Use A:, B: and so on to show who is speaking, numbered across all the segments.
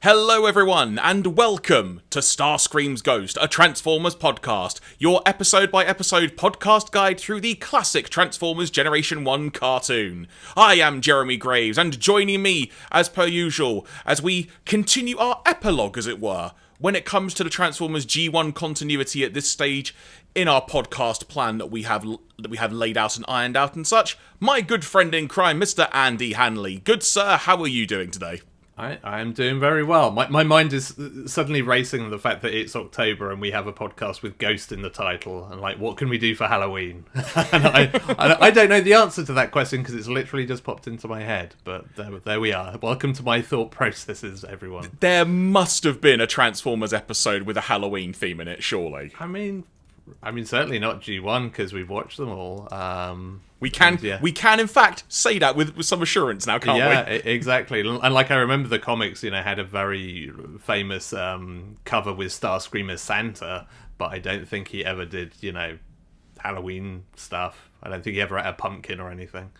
A: Hello everyone, and welcome to Starscream's Ghost, a Transformers podcast, your episode-by-episode podcast guide through the classic Transformers Generation 1 cartoon. I am Jeremy Graves, and joining me, as per usual, as we continue our epilogue, as it were, when it comes to the Transformers G1 continuity at this stage in our podcast plan that we have laid out and ironed out and such, my good friend in crime, Mr. Andy Hanley. Good sir, how are you doing today?
B: I am doing very well. My mind is suddenly racing the fact that it's October and we have a podcast with Ghost in the title, and like, what can we do for Halloween? And I don't know the answer to that question because it's literally just popped into my head. But there we are. Welcome to my thought processes, everyone.
A: There must have been a Transformers episode with a Halloween theme in it, surely.
B: I mean, certainly not G1 because we've watched them all.
A: We can, in fact, say that with some assurance now, can't we?
B: Yeah, exactly. And like, I remember the comics, had a very famous cover with Starscream as Santa, but I don't think he ever did, Halloween stuff. I don't think he ever had a pumpkin or anything.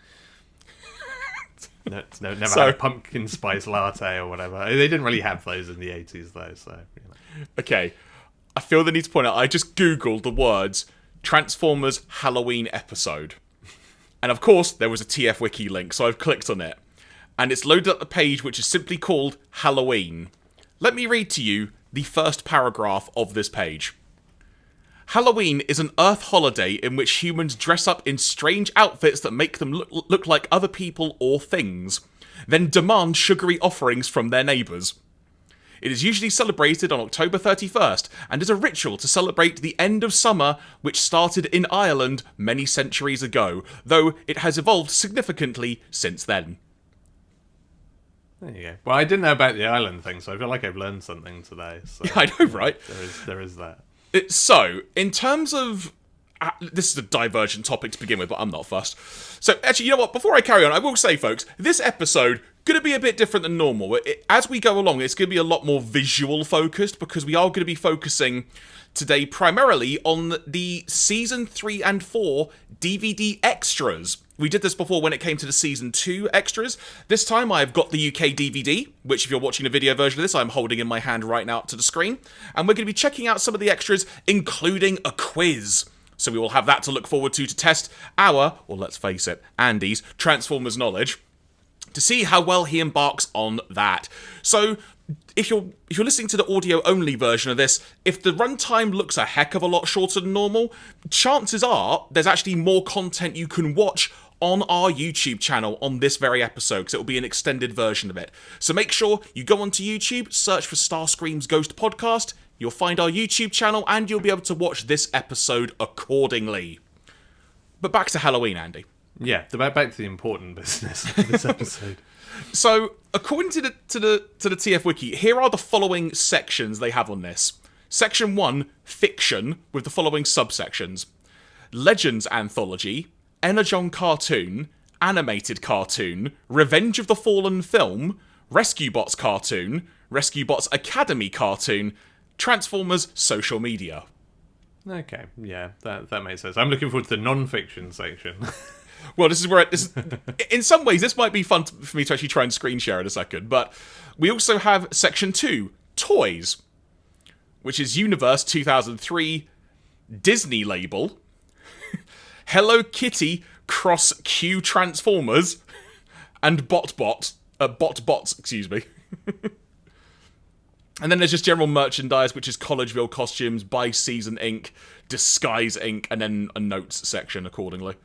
B: No, never had a pumpkin spice latte or whatever. They didn't really have those in the 80s, though, so...
A: Okay, I feel the need to point out, I just googled the words Transformers Halloween episode. And of course, there was a TF Wiki link, so I've clicked on it. And it's loaded up the page, which is simply called Halloween. Let me read to you the first paragraph of this page. Halloween is an Earth holiday in which humans dress up in strange outfits that make them look like other people or things, then demand sugary offerings from their neighbours. It is usually celebrated on October 31st, and is a ritual to celebrate the end of summer, which started in Ireland many centuries ago, though it has evolved significantly since then.
B: There you go. Well, I didn't know about the island thing, so I feel like I've learned something today. So,
A: I know, right?
B: There is that.
A: So, in terms of... this is a divergent topic to begin with, but I'm not fussed. So, actually, you know what? Before I carry on, I will say, folks, this episode... going to be a bit different than normal. As we go along, it's going to be a lot more visual focused because we are going to be focusing today primarily on the Season 3 and 4 DVD extras. We did this before when it came to the Season 2 extras. This time I've got the UK DVD, which if you're watching a video version of this, I'm holding in my hand right now up to the screen. And we're going to be checking out some of the extras, including a quiz. So we will have that to look forward to test our, or let's face it, Andy's Transformers knowledge, to see how well he embarks on that. So, if you're listening to the audio-only version of this, if the runtime looks a heck of a lot shorter than normal, chances are there's actually more content you can watch on our YouTube channel on this very episode, because it will be an extended version of it. So make sure you go onto YouTube, search for Starscream's Ghost Podcast, you'll find our YouTube channel, and you'll be able to watch this episode accordingly. But back to Halloween, Andy.
B: Yeah, back to the important business of this episode.
A: So, according to the TF Wiki, here are the following sections they have on this. Section 1, Fiction, with the following subsections. Legends Anthology, Energon Cartoon, Animated Cartoon, Revenge of the Fallen Film, Rescue Bots Cartoon, Rescue Bots Academy Cartoon, Transformers Social Media.
B: Okay, yeah, that makes sense. I'm looking forward to the non-fiction section.
A: Well, this is where in some ways, this might be fun for me to actually try and screen share in a second, but we also have Section 2, Toys, which is Universe 2003, Disney label, Hello Kitty cross Q Transformers, and Botbots, excuse me. And then there's just general merchandise, which is Collegeville costumes, by Season Inc., Disguise Inc., and then a notes section accordingly.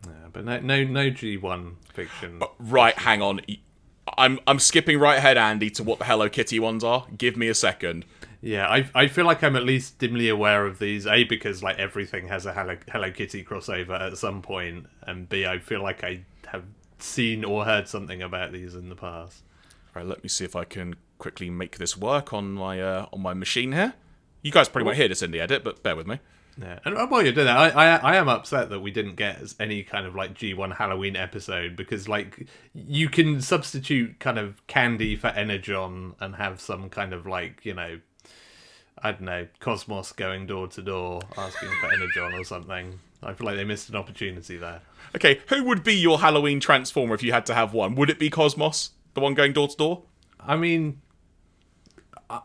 B: Yeah, but no G1 fiction.
A: Right, hang on. I'm skipping right ahead, Andy, to what the Hello Kitty ones are. Give me a second.
B: Yeah, I feel like I'm at least dimly aware of these. A, because like everything has a Hello Kitty crossover at some point, and B, I feel like I have seen or heard something about these in the past.
A: Right, let me see if I can quickly make this work on my machine here. You guys probably won't hear this in the edit, but bear with me.
B: Yeah, and while you're doing that, I am upset that we didn't get any kind of like G1 Halloween episode, because like you can substitute kind of candy for Energon and have some kind of like, I don't know, Cosmos going door to door asking for Energon or something. I feel like they missed an opportunity there.
A: Okay, who would be your Halloween Transformer if you had to have one? Would it be Cosmos, the one going door to door?
B: I mean,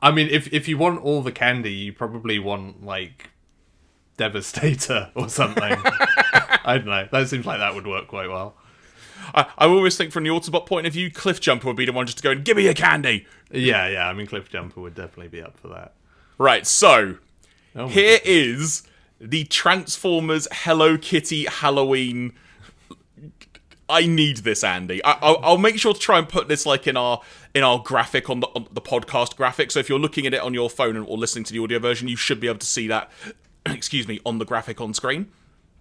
B: I mean, if you want all the candy, you probably want, like, Devastator or something. I don't know. That seems like that would work quite well.
A: I always think from the Autobot point of view, Cliffjumper would be the one just to go and give me your candy.
B: Yeah. I mean, Cliffjumper would definitely be up for that.
A: Right, so here
B: goodness.
A: is the Transformers Hello Kitty Halloween. I need this, Andy. I'll make sure to try and put this like in our graphic on the podcast graphic. So if you're looking at it on your phone or listening to the audio version, you should be able to see that. Excuse me, on the graphic on screen.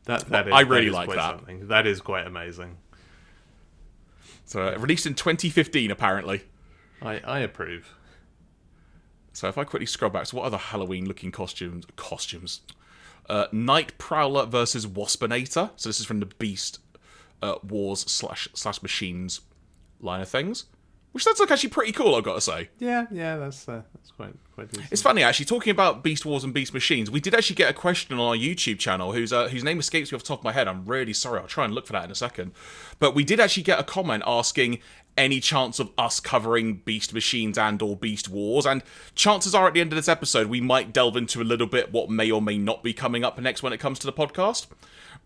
B: I really
A: like that.
B: Something. That is quite amazing.
A: So released in 2015, apparently.
B: I approve.
A: So if I quickly scroll back, so what other Halloween-looking costumes? Night Prowler versus Waspinator. So this is from the Beast Wars slash Machines line of things. Which that's like actually pretty cool, I've got to say.
B: Yeah, that's quite decent.
A: It's funny, actually, talking about Beast Wars and Beast Machines, we did actually get a question on our YouTube channel whose name escapes me off the top of my head. I'm really sorry, I'll try and look for that in a second. But we did actually get a comment asking any chance of us covering Beast Machines and or Beast Wars, and chances are at the end of this episode we might delve into a little bit what may or may not be coming up next when it comes to the podcast.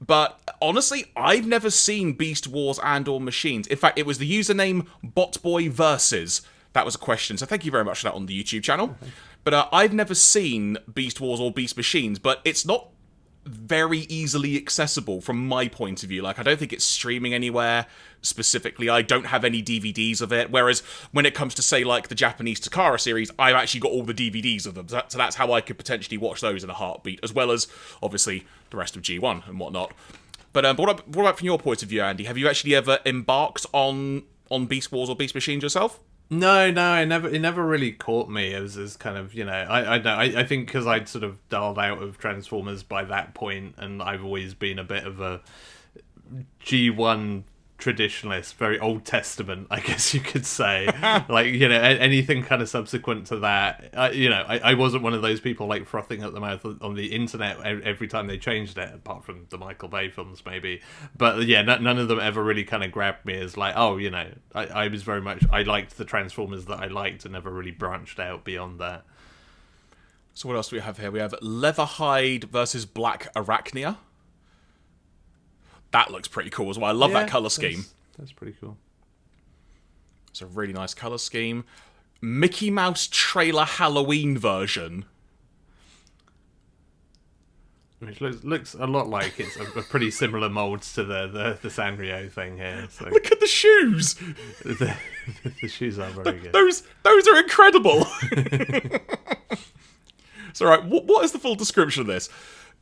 A: But honestly, I've never seen Beast Wars and or Machines. In fact, it was the username BotBoyVersus. That was a question, so thank you very much for that on the YouTube channel. But I've never seen Beast Wars or Beast Machines, but it's not very easily accessible from my point of view. Like, I don't think it's streaming anywhere specifically. I don't have any DVDs of it, whereas when it comes to, say, like the Japanese Takara series, I've actually got all the DVDs of them, so that's how I could potentially watch those in a heartbeat, as well as, obviously, the rest of G1 and whatnot. But what about from your point of view, Andy? Have you actually ever embarked on Beast Wars or Beast Machines yourself?
B: No, it never really caught me. It was kind of, I think because I'd sort of dialed out of Transformers by that point, and I've always been a bit of a G1 traditionalist, very Old Testament, I guess you could say. Like, anything kind of subsequent to that, I wasn't one of those people like frothing at the mouth on the internet every time they changed it, apart from the Michael Bay films maybe. But yeah, none of them ever really kind of grabbed me as like, I was very much, I liked the Transformers that I liked and never really branched out beyond that.
A: So what else do we have here? We have Leatherhide versus Black Arachnia. That looks pretty cool as well. I love that colour scheme.
B: That's pretty cool.
A: It's a really nice colour scheme. Mickey Mouse trailer Halloween version.
B: Which looks a lot like it's a pretty similar molds to the Sanrio thing here. So.
A: Look at the shoes!
B: The shoes are very good.
A: Those are incredible! So right, what is the full description of this?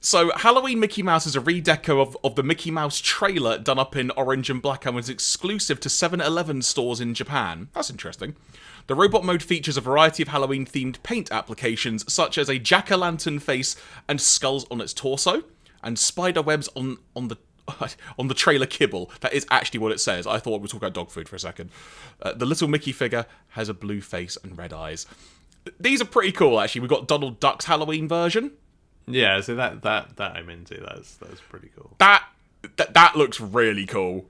A: So, Halloween Mickey Mouse is a redeco of the Mickey Mouse trailer done up in orange and black and was exclusive to 7-Eleven stores in Japan. That's interesting. The robot mode features a variety of Halloween-themed paint applications, such as a jack-o'-lantern face and skulls on its torso, and spider webs on the trailer kibble. That is actually what it says. I thought we were talking about dog food for a second. The little Mickey figure has a blue face and red eyes. These are pretty cool, actually. We've got Donald Duck's Halloween version.
B: Yeah, so that I'm into. That's pretty cool.
A: That looks really cool.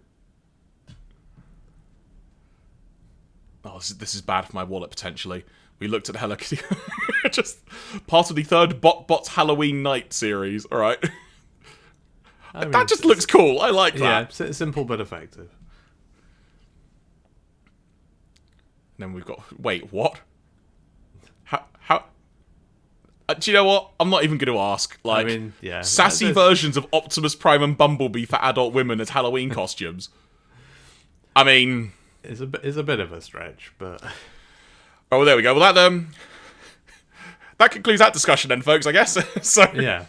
A: Oh, this is bad for my wallet potentially. We looked at Hello Kitty, just part of the third Bot's Halloween Night series. All right, that just looks cool. I like that.
B: Yeah, simple but effective.
A: And then we've got. Wait, what? How? Do you know what? I'm not even going to ask. Like, sassy versions of Optimus Prime and Bumblebee for adult women as Halloween costumes. I mean,
B: it's a bit of a stretch, but
A: oh, well, there we go. Well, that concludes that discussion, then, folks. I guess. So
B: yeah.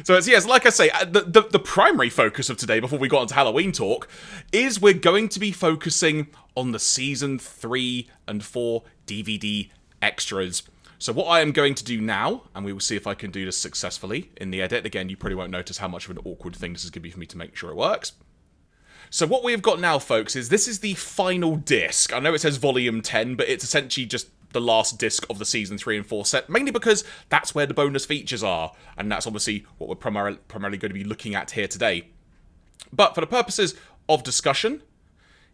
A: So it's yes, like I say, the primary focus of today, before we got into Halloween talk, is we're going to be focusing on the season 3 and 4 DVD extras. So what I am going to do now, and we will see if I can do this successfully in the edit. Again, you probably won't notice how much of an awkward thing this is going to be for me to make sure it works. So what we have got now, folks, is this is the final disc. I know it says Volume 10, but it's essentially just the last disc of the Season 3 and 4 set, mainly because that's where the bonus features are, and that's obviously what we're primarily going to be looking at here today. But for the purposes of discussion,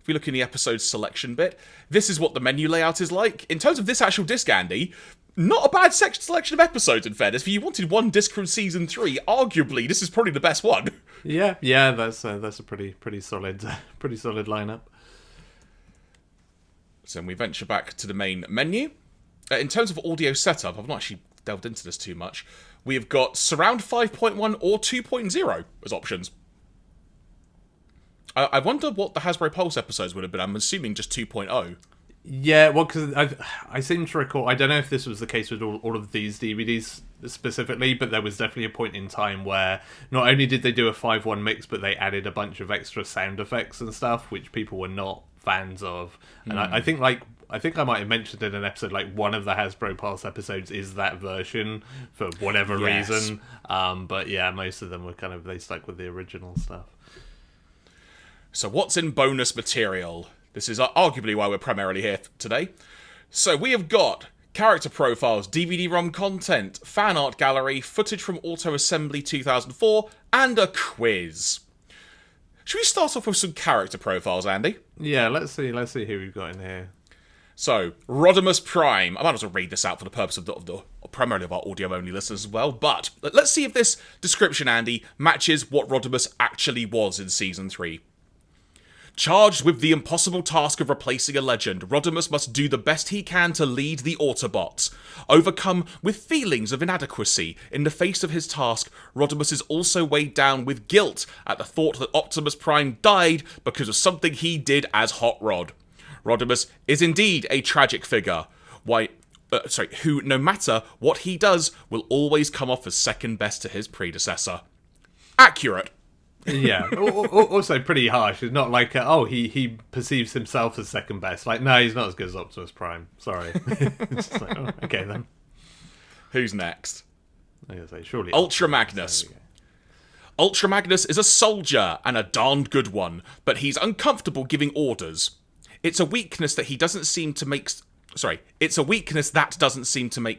A: if we look in the episode selection bit, this is what the menu layout is like. In terms of this actual disc, Andy, not a bad selection of episodes, in fairness. If you wanted one disc from season 3, arguably, this is probably the best one.
B: Yeah, that's a pretty solid lineup.
A: So we venture back to the main menu. In terms of audio setup, I've not actually delved into this too much. We have got Surround 5.1 or 2.0 as options. I wonder what the Hasbro Pulse episodes would have been. I'm assuming just 2.0.
B: Yeah, well, because I seem to recall, I don't know if this was the case with all of these DVDs specifically, but there was definitely a point in time where not only did they do a 5.1 mix, but they added a bunch of extra sound effects and stuff, which people were not fans of. And I think I might have mentioned in an episode, like, one of the Hasbro Pulse episodes is that version for whatever reason. But yeah, most of them were they stuck with the original stuff.
A: So what's in bonus material? This is arguably why we're primarily here today. So we have got character profiles, DVD-ROM content, fan art gallery, footage from Auto Assembly 2004, and a quiz. Should we start off with some character profiles, Andy?
B: Yeah, let's see who we've got in here.
A: So, Rodimus Prime. I might as well read this out for the purpose of the primarily of our audio-only listeners as well, but let's see if this description, Andy, matches what Rodimus actually was in Season 3. Charged with the impossible task of replacing a legend, Rodimus must do the best he can to lead the Autobots. Overcome with feelings of inadequacy in the face of his task, Rodimus is also weighed down with guilt at the thought that Optimus Prime died because of something he did as Hot Rod. Rodimus is indeed a tragic figure, who, no matter what he does, will always come off as second best to his predecessor. Accurate.
B: Yeah, also pretty harsh. It's not like, he perceives himself as second best. Like, no, he's not as good as Optimus Prime. Sorry. It's just like, okay then.
A: Who's next?
B: I was gonna say, surely
A: Ultra Magnus. Ultra Magnus is a soldier, and a darned good one, but he's uncomfortable giving orders. It's a weakness that doesn't seem to make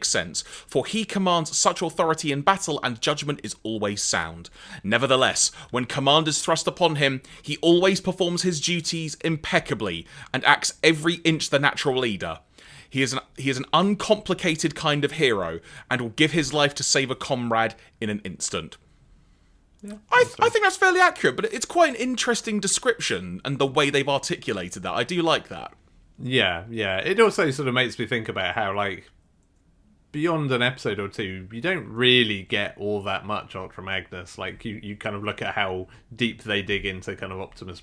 A: sense, for he commands such authority in battle and judgment is always sound. Nevertheless, when command is thrust upon him, he always performs his duties impeccably and acts every inch the natural leader. He is an uncomplicated kind of hero and will give his life to save a comrade in an instant. Yeah, I think that's fairly accurate, but it's quite an interesting description and the way they've articulated that. I do like that.
B: Yeah. It also sort of makes me think about how, like, beyond an episode or two, you don't really get all that much Ultra Magnus. Like, you kind of look at how deep they dig into kind of Optimus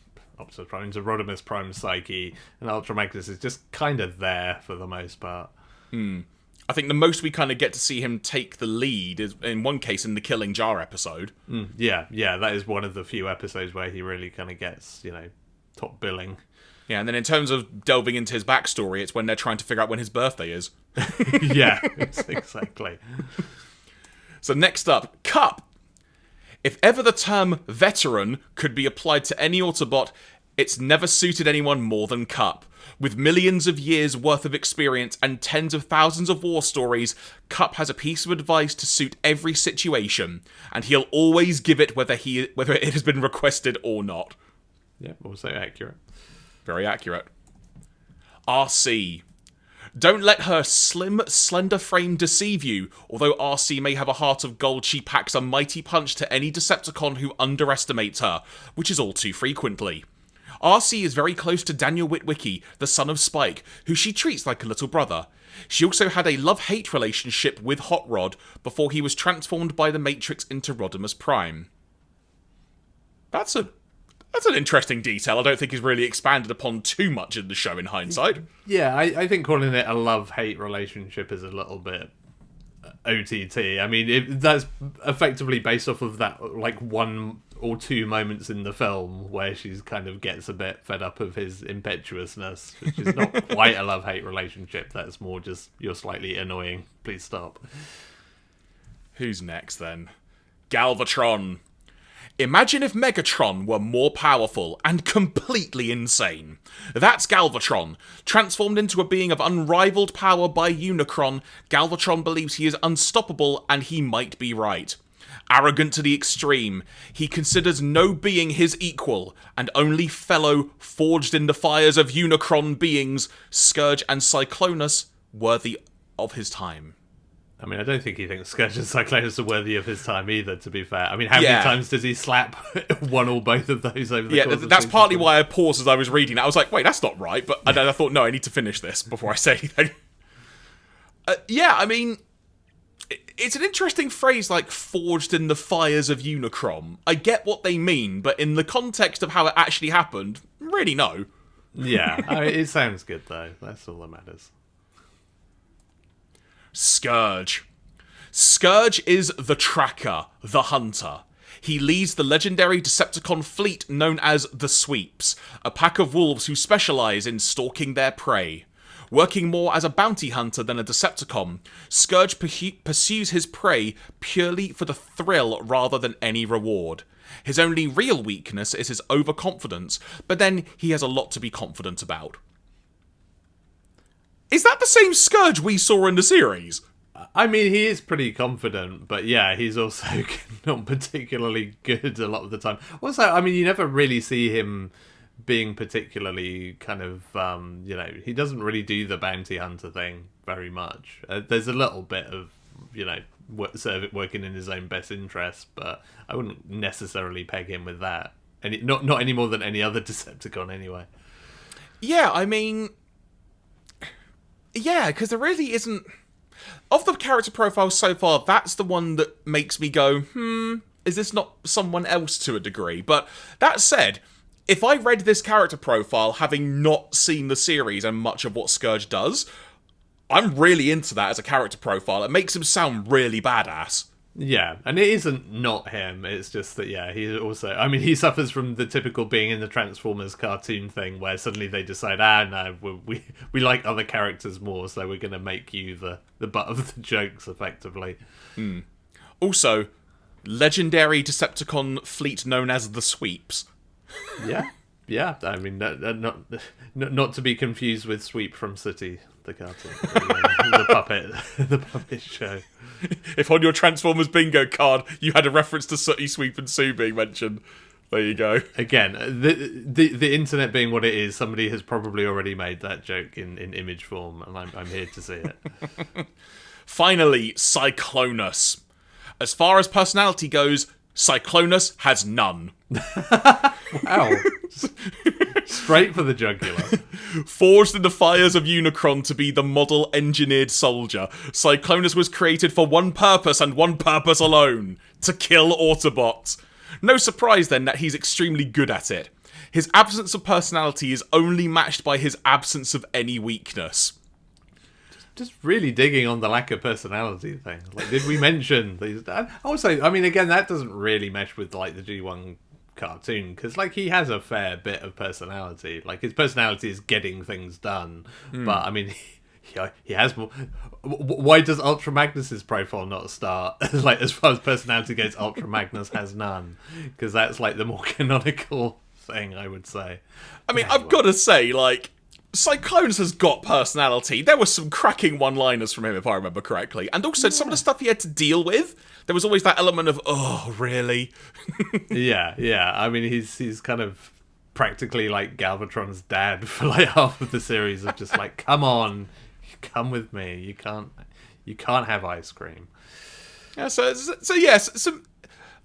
B: Prime, into Rodimus Prime's psyche, and Ultra Magnus is just kind of there for the most part.
A: I think the most we kind of get to see him take the lead is, in one case, in the Killing Jar episode.
B: Yeah, that is one of the few episodes where he really kind of gets, top billing.
A: Yeah, and then in terms of delving into his backstory, it's when they're trying to figure out when his birthday is.
B: Yeah, exactly.
A: So next up, Cup. If ever the term veteran could be applied to any Autobot, it's never suited anyone more than Cup. With millions of years worth of experience and tens of thousands of war stories, Cup has a piece of advice to suit every situation, and he'll always give it whether it has been requested or not.
B: Yeah, also accurate.
A: Very accurate. RC. Don't let her slim, slender frame deceive you. Although RC may have a heart of gold, she packs a mighty punch to any Decepticon who underestimates her, which is all too frequently. RC is very close to Daniel Witwicky, the son of Spike, who she treats like a little brother. She also had a love-hate relationship with Hot Rod before he was transformed by the Matrix into Rodimus Prime. That's an interesting detail I don't think is really expanded upon too much in the show in hindsight.
B: Yeah, I think calling it a love-hate relationship is a little bit OTT. I mean, that's effectively based off of that, like, one or two moments in the film where she's kind of gets a bit fed up of his impetuousness, which is not quite a love-hate relationship. That's more just, you're slightly annoying. Please stop.
A: Who's next, then? Galvatron. Imagine if Megatron were more powerful and completely insane. That's Galvatron. Transformed into a being of unrivaled power by Unicron, Galvatron believes he is unstoppable, and he might be right. Arrogant to the extreme, he considers no being his equal, and only fellow forged in the fires of Unicron beings, Scourge and Cyclonus, worthy of his time.
B: I mean, I don't think he thinks Scourge and Cyclonus are worthy of his time either, to be fair. I mean, how many times does he slap one or both of those over the course of
A: that's partly why I paused as I was reading it. I was like, wait, that's not right. But then I thought, no, I need to finish this before I say anything. I mean, it's an interesting phrase, like, forged in the fires of Unicron. I get what they mean, but in the context of how it actually happened, really no.
B: Yeah, I mean, it sounds good, though. That's all that matters.
A: Scourge. Scourge is the tracker, the hunter. He leads the legendary Decepticon fleet known as the Sweeps, a pack of wolves who specialise in stalking their prey. Working more as a bounty hunter than a Decepticon, Scourge pursues his prey purely for the thrill rather than any reward. His only real weakness is his overconfidence, but then he has a lot to be confident about. Is that the same Scourge we saw in the series?
B: I mean, he is pretty confident, but yeah, he's also not particularly good a lot of the time. Also, I mean, you never really see him being particularly kind of, he doesn't really do the bounty hunter thing very much. There's a little bit of, working in his own best interest, but I wouldn't necessarily peg him with that. And not any more than any other Decepticon, anyway.
A: Yeah, I mean... Yeah, because there really isn't... Of the character profiles so far, that's the one that makes me go, is this not someone else to a degree? But that said, if I read this character profile having not seen the series and much of what Scourge does, I'm really into that as a character profile. It makes him sound really badass.
B: Yeah, and it isn't not him, it's just that, yeah, he also... I mean, he suffers from the typical being in the Transformers cartoon thing, where suddenly they decide, no, we like other characters more, so we're going to make you the butt of the jokes, effectively.
A: Also, legendary Decepticon fleet known as the Sweeps.
B: Yeah, I mean, not to be confused with Sweep from City, the cartoon. the puppet show.
A: If on your Transformers bingo card you had a reference to Sooty, Sweep and Sue being mentioned, there you go.
B: Again, the internet being what it is, somebody has probably already made that joke in image form, and I'm here to see it.
A: Finally, Cyclonus. As far as personality goes, Cyclonus has none.
B: Wow. Straight for the jugular.
A: Forged in the fires of Unicron to be the model engineered soldier, Cyclonus was created for one purpose and one purpose alone: to kill Autobots. No surprise then that he's extremely good at it. His absence of personality is only matched by his absence of any weakness.
B: Just really digging on the lack of personality thing. Like, did we mention these? Also, I mean, again, that doesn't really mesh with like the G1 cartoon, because like he has a fair bit of personality. Like, his personality is getting things done, but I mean, he has more. Why does Ultra Magnus's profile not start? Like, as far as personality goes, Ultra Magnus has none, because that's like the more canonical thing, I would say.
A: I mean, I've got to say, like, Cyclonus has got personality. There were some cracking one-liners from him, if I remember correctly. And also, some of the stuff he had to deal with, there was always that element of, oh, really?
B: Yeah. I mean, he's kind of practically like Galvatron's dad for like half of the series of just like, come on, come with me. You can't have ice cream.
A: Yeah, so yes,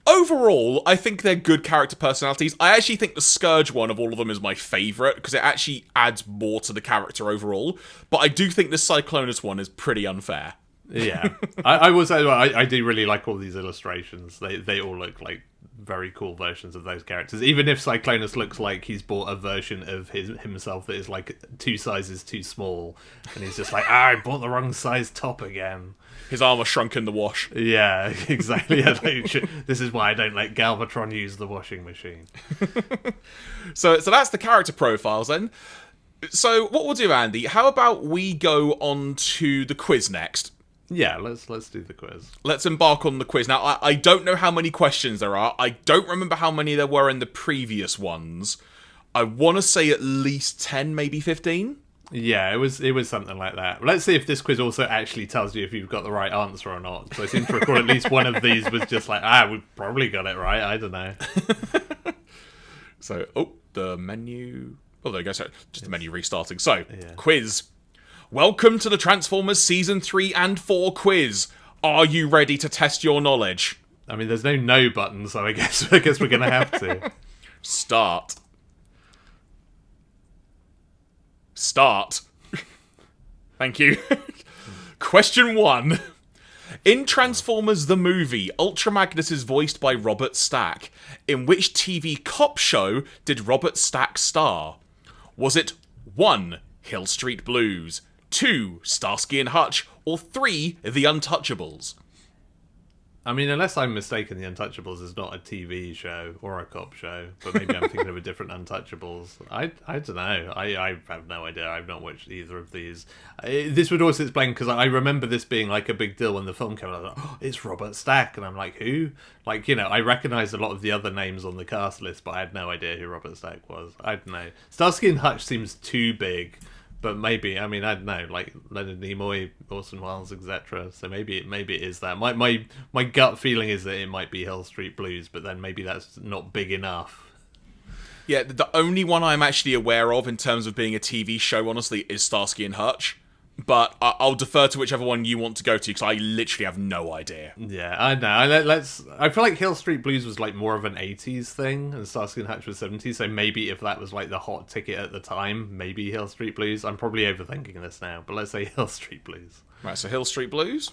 A: overall, I think they're good character personalities. I actually think the Scourge one of all of them is my favourite, because it actually adds more to the character overall. But I do think the Cyclonus one is pretty unfair.
B: Yeah. I will say, I do really like all these illustrations. They all look like very cool versions of those characters. Even if Cyclonus looks like he's bought a version of himself that is like 2 sizes too small. And he's just like, I bought the wrong size top again.
A: His armour shrunk in the wash.
B: Yeah, exactly. This is why I don't let Galvatron use the washing machine.
A: So that's the character profiles then. So what we'll do, Andy, how about we go on to the quiz next?
B: Yeah, let's do the quiz.
A: Let's embark on the quiz. Now, I don't know how many questions there are. I don't remember how many there were in the previous ones. I want to say at least 10, maybe 15.
B: Yeah, it was something like that. Let's see if this quiz also actually tells you if you've got the right answer or not. Because I seem to recall at least one of these was just like, we probably got it right. I don't know.
A: So, the menu. Oh, there you go. So, just the menu restarting. So, quiz. Welcome to the Transformers Season 3 and 4 quiz. Are you ready to test your knowledge?
B: I mean, there's no button, so I guess we're going to have to.
A: Start. Thank you. Question 1. In Transformers the movie, Ultra Magnus is voiced by Robert Stack. In which TV cop show did Robert Stack star? Was it 1. Hill Street Blues, 2. Starsky and Hutch, or 3. The Untouchables?
B: I mean, unless I'm mistaken, The Untouchables is not a TV show or a cop show, but maybe I'm thinking of a different Untouchables. I don't know. I have no idea. I've not watched either of these. This would also explain, because I remember this being like a big deal when the film came out. I was like, it's Robert Stack, and I'm like, who? Like, I recognised a lot of the other names on the cast list, but I had no idea who Robert Stack was. I don't know. Starsky and Hutch seems too big. But maybe, I mean, I don't know, like Leonard Nimoy, Orson Welles, etc. So maybe it is that. My gut feeling is that it might be Hill Street Blues, but then maybe that's not big enough.
A: Yeah, the only one I'm actually aware of in terms of being a TV show, honestly, is Starsky and Hutch. But I'll defer to whichever one you want to go to, because I literally have no idea.
B: Yeah, I know. I feel like Hill Street Blues was like more of an 80s thing, and Starsky and Hutch was 70s, so maybe if that was like the hot ticket at the time, maybe Hill Street Blues. I'm probably overthinking this now, but let's say Hill Street Blues.
A: Right, so Hill Street Blues?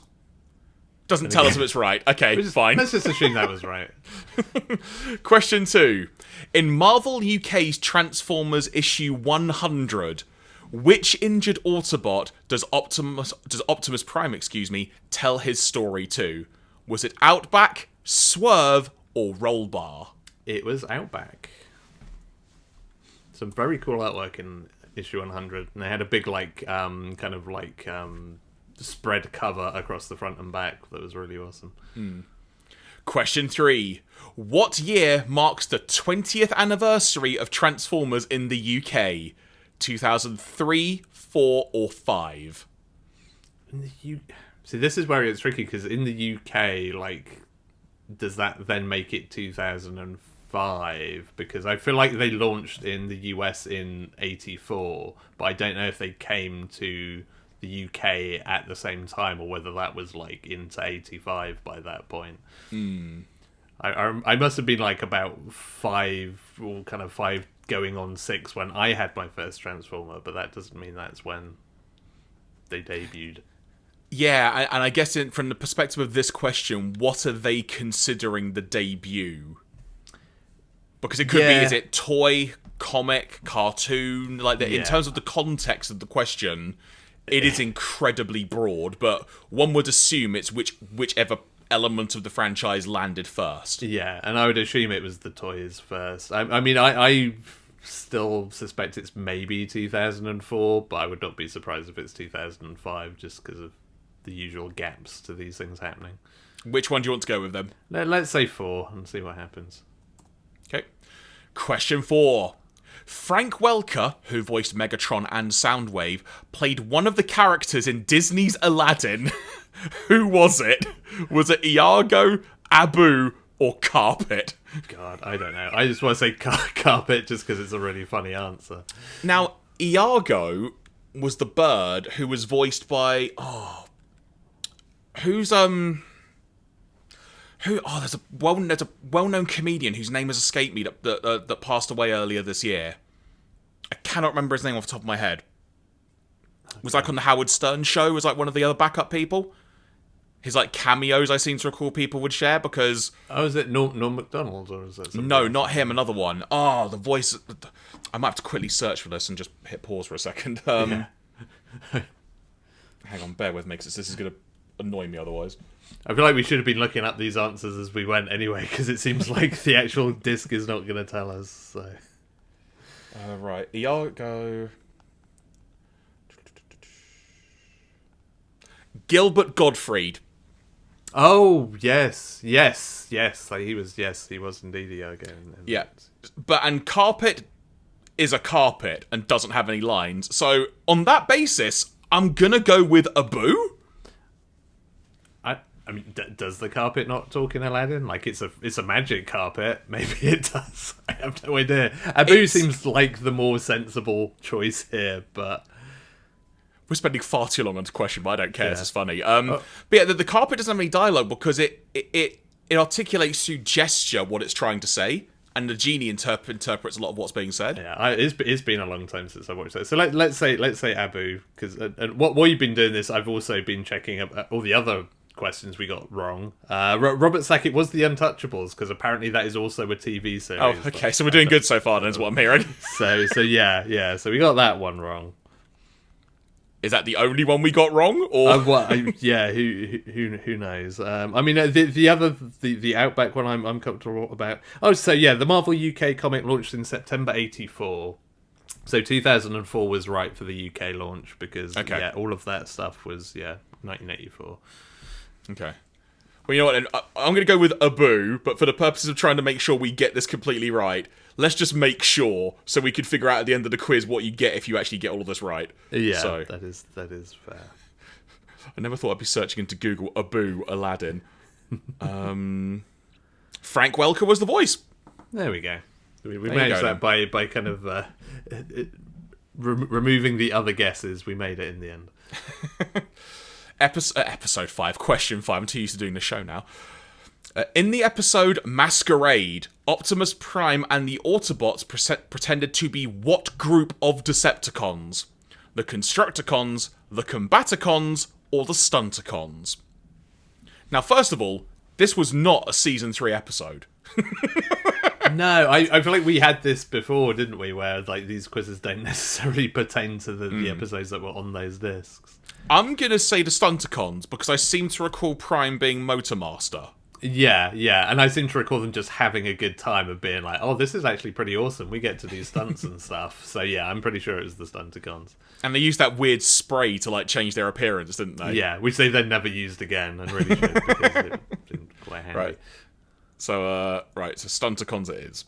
A: Doesn't tell us if it's right. Okay, fine.
B: Let's just assume that was right.
A: Question 2. In Marvel UK's Transformers issue 100... which injured Autobot does Optimus Prime, tell his story to? Was it Outback, Swerve, or Rollbar?
B: It was Outback. Some very cool artwork in issue 100, and they had a big spread cover across the front and back that was really awesome.
A: Question 3. What year marks the 20th anniversary of Transformers in the UK? 2003, 4, or 5?
B: See, this is where it's tricky, because in the UK, like, does that then make it 2005? Because I feel like they launched in the US in 84, but I don't know if they came to the UK at the same time, or whether that was like into 85 by that point. I must have been like about 5, or kind of 5 going on 6 when I had my first Transformer, but that doesn't mean that's when they debuted.
A: Yeah, and I guess from the perspective of this question, what are they considering the debut? Because it could be, is it toy, comic, cartoon? In terms of the context of the question, it is incredibly broad, but one would assume it's whichever element of the franchise landed first.
B: Yeah, and I would assume it was the toys first. I mean, I still suspect it's maybe 2004, but I would not be surprised if it's 2005, just because of the usual gaps to these things happening.
A: Which one do you want to go with then?
B: Let's say 4 and see what happens.
A: Okay. Question 4. Frank Welker, who voiced Megatron and Soundwave, played one of the characters in Disney's Aladdin. Who was it? Was it Iago, Abu, or Carpet?
B: God, I don't know. I just want to say Carpet just because it's a really funny answer.
A: Now, Iago was the bird who was voiced by... there's a well-known comedian whose name has escaped me that passed away earlier this year. I cannot remember his name off the top of my head. Was like on the Howard Stern show, was like one of the other backup people. His like cameos, I seem to recall people would share because...
B: Oh, is it Norm Macdonald, or is that something?
A: No, not him, another one. Oh, the voice... I might have to quickly search for this and just hit pause for a second. Hang on, bear with me, because this is going to annoy me otherwise.
B: I feel like we should have been looking up these answers as we went anyway, because it seems like the actual disc is not going to tell us. So,
A: right, Iago... Gilbert Gottfried.
B: Oh, yes. Like, he was indeed Iago.
A: Yeah, and Carpet is a carpet and doesn't have any lines. So on that basis, I'm gonna go with Abu.
B: I mean, does the carpet not talk in Aladdin? Like, it's a magic carpet. Maybe it does. I have no idea. Abu seems like the more sensible choice here, but
A: we're spending far too long on this question, but I don't care. This is funny. But yeah, the carpet doesn't have any dialogue because it articulates through gesture what it's trying to say, and the genie interprets a lot of what's being said.
B: Yeah, it's been a long time since I watched that. So let's say Abu, because while you've been doing this, I've also been checking up all the other questions we got wrong. Robert Sackett was The Untouchables, because apparently that is also a TV series.
A: Oh, okay, so we're doing good so far, then, is what I'm hearing.
B: So yeah, so we got that one wrong.
A: Is that the only one we got wrong, or
B: yeah? Who knows? I mean, the Outback one I'm comfortable about. Oh, so yeah, the Marvel UK comic launched in September '84. So 2004 was right for the UK launch because all of that stuff was 1984.
A: Okay. Well, you know what? I'm going to go with Abu, but for the purposes of trying to make sure we get this completely right, let's just make sure so we can figure out at the end of the quiz what you get if you actually get all of this right.
B: Yeah,
A: so,
B: that is fair.
A: I never thought I'd be searching into Google Abu Aladdin. Frank Welker was the voice.
B: There we go. We managed that by kind of removing the other guesses. We made it in the end.
A: Episode 5, question 5. I'm too used to doing the show now. In the episode Masquerade, Optimus Prime and the Autobots pretended to be what group of Decepticons? The Constructicons, the Combaticons, or the Stunticons? Now, first of all, this was not a Season 3 episode.
B: No, I feel like we had this before, didn't we? Where like these quizzes don't necessarily pertain to the episodes that were on those discs.
A: I'm going to say the Stunticons, because I seem to recall Prime being Motormaster.
B: Yeah, and I seem to recall them just having a good time of being like, oh, this is actually pretty awesome. We get to do stunts and stuff. So yeah, I'm pretty sure it was the Stunticons.
A: And they used that weird spray to like change their appearance, didn't they?
B: Yeah, which they then never used again, and really should, because it didn't quite handy.
A: Right. So, so Stunticons it is.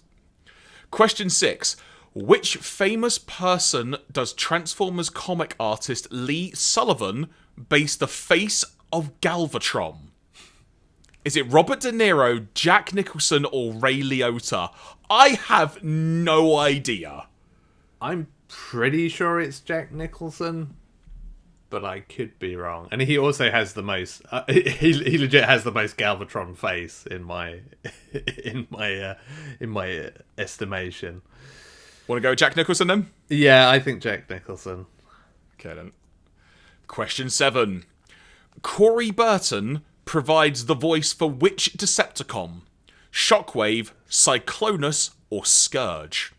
A: Question 6. Which famous person does Transformers comic artist Lee Sullivan base the face of Galvatron? Is it Robert De Niro, Jack Nicholson, or Ray Liotta? I have no idea.
B: I'm pretty sure it's Jack Nicholson, but I could be wrong. And he also has the most. He legit has the most Galvatron face in my estimation.
A: Want to go Jack Nicholson then?
B: Yeah, I think Jack Nicholson.
A: Okay then. Question 7. Corey Burton provides the voice for which Decepticon? Shockwave, Cyclonus, or Scourge?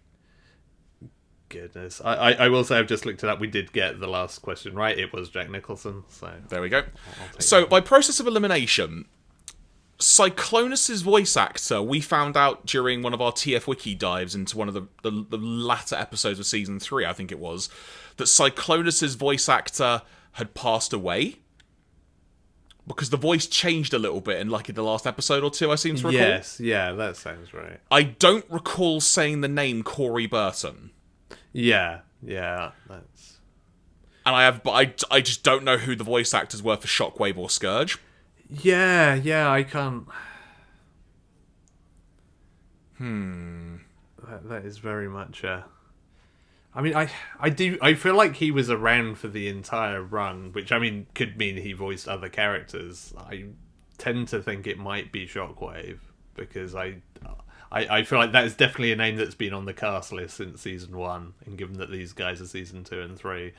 B: Goodness. I will say I've just looked it up. We did get the last question right. It was Jack Nicholson. So
A: there we go. So by process of elimination, Cyclonus' voice actor, we found out during one of our TF Wiki dives into one of the latter episodes of Season 3, I think it was, that Cyclonus' voice actor had passed away. Because the voice changed a little bit in the last episode or two, I seem to recall.
B: Yes, yeah, that sounds right.
A: I don't recall saying the name Corey Burton.
B: Yeah, that's...
A: And I just don't know who the voice actors were for Shockwave or Scourge.
B: Yeah, I can't... That is very much a... I mean, I feel like he was around for the entire run, which, I mean, could mean he voiced other characters. I tend to think it might be Shockwave, because I feel like that is definitely a name that's been on the cast list since Season 1, and given that these guys are Season 2 and 3,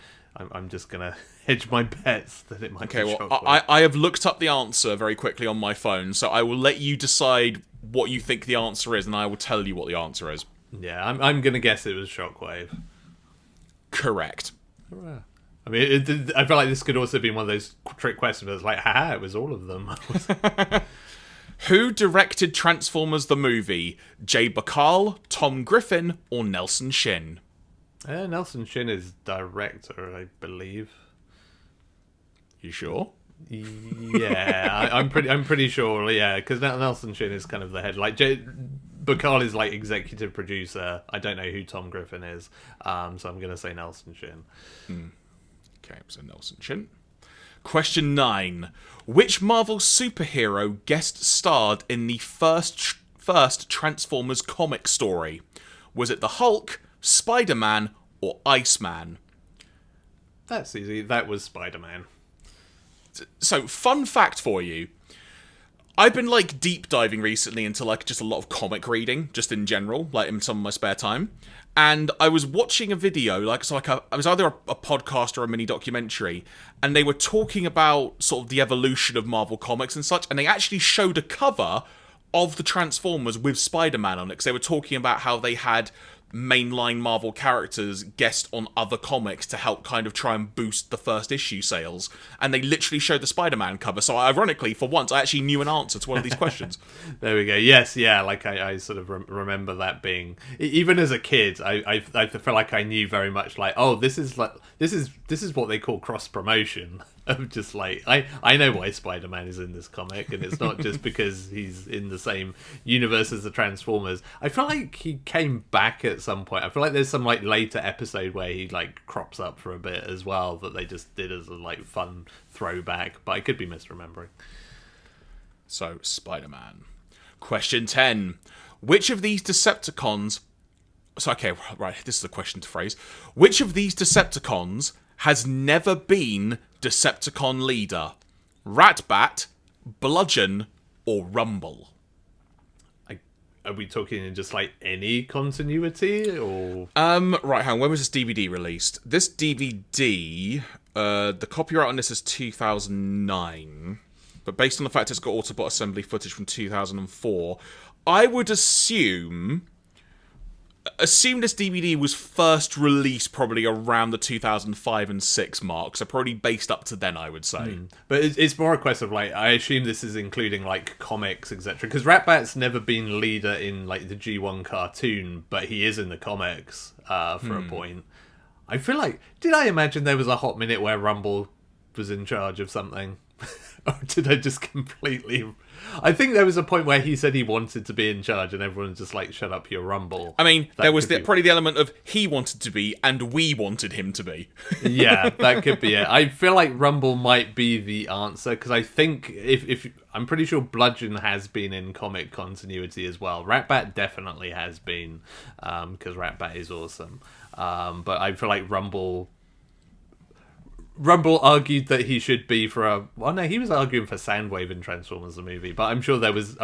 B: I'm just going to hedge my bets that it might be Shockwave.
A: Well, I have looked up the answer very quickly on my phone, so I will let you decide what you think the answer is, and I will tell you what the answer is.
B: Yeah, I'm going to guess it was Shockwave.
A: Correct.
B: I mean, I feel like this could also be one of those trick questions where it's like, haha, it was all of them.
A: Who directed Transformers the movie? Jay Bacall, Tom Griffin, or Nelson Shin?
B: Nelson Shin is director, I believe.
A: You sure?
B: Yeah, I'm pretty sure. Yeah, because Nelson Shin is kind of the head. Like Bacall is like executive producer. I don't know who Tom Griffin is, so I'm going to say Nelson Shin.
A: Okay, so Nelson Shin. Question 9. Which Marvel superhero guest starred in the first Transformers comic story? Was it the Hulk, Spider-Man, or Iceman?
B: That's easy. That was Spider-Man.
A: So, fun fact for you. I've been, like, deep diving recently into, like, just a lot of comic reading, just in general, like, in some of my spare time. And I was watching a video, like, so, like, I was either a podcast or a mini documentary, and they were talking about sort of the evolution of Marvel Comics and such, and they actually showed a cover of the Transformers with Spider-Man on it, because they were talking about how they had mainline Marvel characters guest on other comics to help kind of try and boost the first issue sales, and they literally showed the Spider-Man cover. So ironically, for once, I actually knew an answer to one of these questions.
B: There we go. Yes, yeah, like I sort of remember that being, even as a kid, I feel like I knew very much like, oh, this is what they call cross promotion. Of just like, I know why Spider-Man is in this comic, and it's not just because he's in the same universe as the Transformers. I feel like he came back at some point. I feel like there's some like later episode where he like crops up for a bit as well that they just did as a like fun throwback, but I could be misremembering.
A: So, Spider-Man. Question 10. Which of these Decepticons... So, okay, right, this is the question to phrase. Which of these Decepticons has never been Decepticon leader? Ratbat, Bludgeon, or Rumble?
B: Are we talking in just like any continuity, or
A: right, hang on, when was this DVD released? This DVD, the copyright on this is 2009, but based on the fact it's got Autobot assembly footage from 2004, I would assume this DVD was first released probably around the 2005 and 6 mark, so probably based up to then, I would say.
B: But it's more a question of like, I assume this is including like comics, etc. Because Ratbat's never been leader in like the G1 cartoon, but he is in the comics for a point. I feel like, did I imagine there was a hot minute where Rumble was in charge of something? Or did I just completely... I think there was a point where he said he wanted to be in charge and everyone was just like, shut up, you're Rumble.
A: I mean, there was probably the element of he wanted to be and we wanted him to be.
B: Yeah, that could be it. I feel like Rumble might be the answer, because I think if I'm pretty sure Bludgeon has been in comic continuity as well. Ratbat definitely has been, because Ratbat is awesome. But I feel like Rumble argued that he should be for a... Well, no, he was arguing for Soundwave in Transformers the movie, but I'm sure there was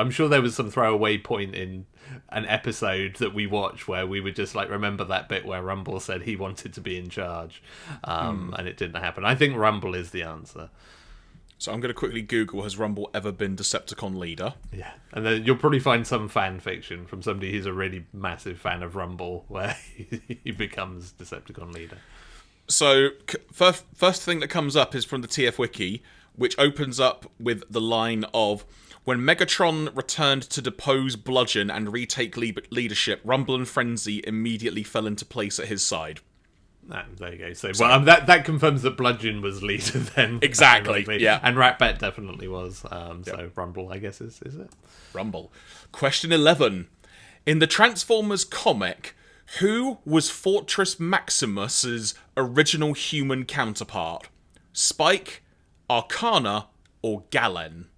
B: some throwaway point in an episode that we watched where we would just like remember that bit where Rumble said he wanted to be in charge, and it didn't happen. I think Rumble is the answer.
A: So I'm going to quickly Google, has Rumble ever been Decepticon leader?
B: Yeah, and then you'll probably find some fan fiction from somebody who's a really massive fan of Rumble where he becomes Decepticon leader.
A: So, first thing that comes up is from the TF Wiki, which opens up with the line of, when Megatron returned to depose Bludgeon and retake leadership, Rumble and Frenzy immediately fell into place at his side.
B: There you go. So well, that confirms that Bludgeon was leader then.
A: Exactly, yeah.
B: And Ratbat definitely was. So Rumble, I guess, is it?
A: Rumble. Question 11. In the Transformers comic... Who was Fortress Maximus's original human counterpart? Spike, Arcana, or Galen?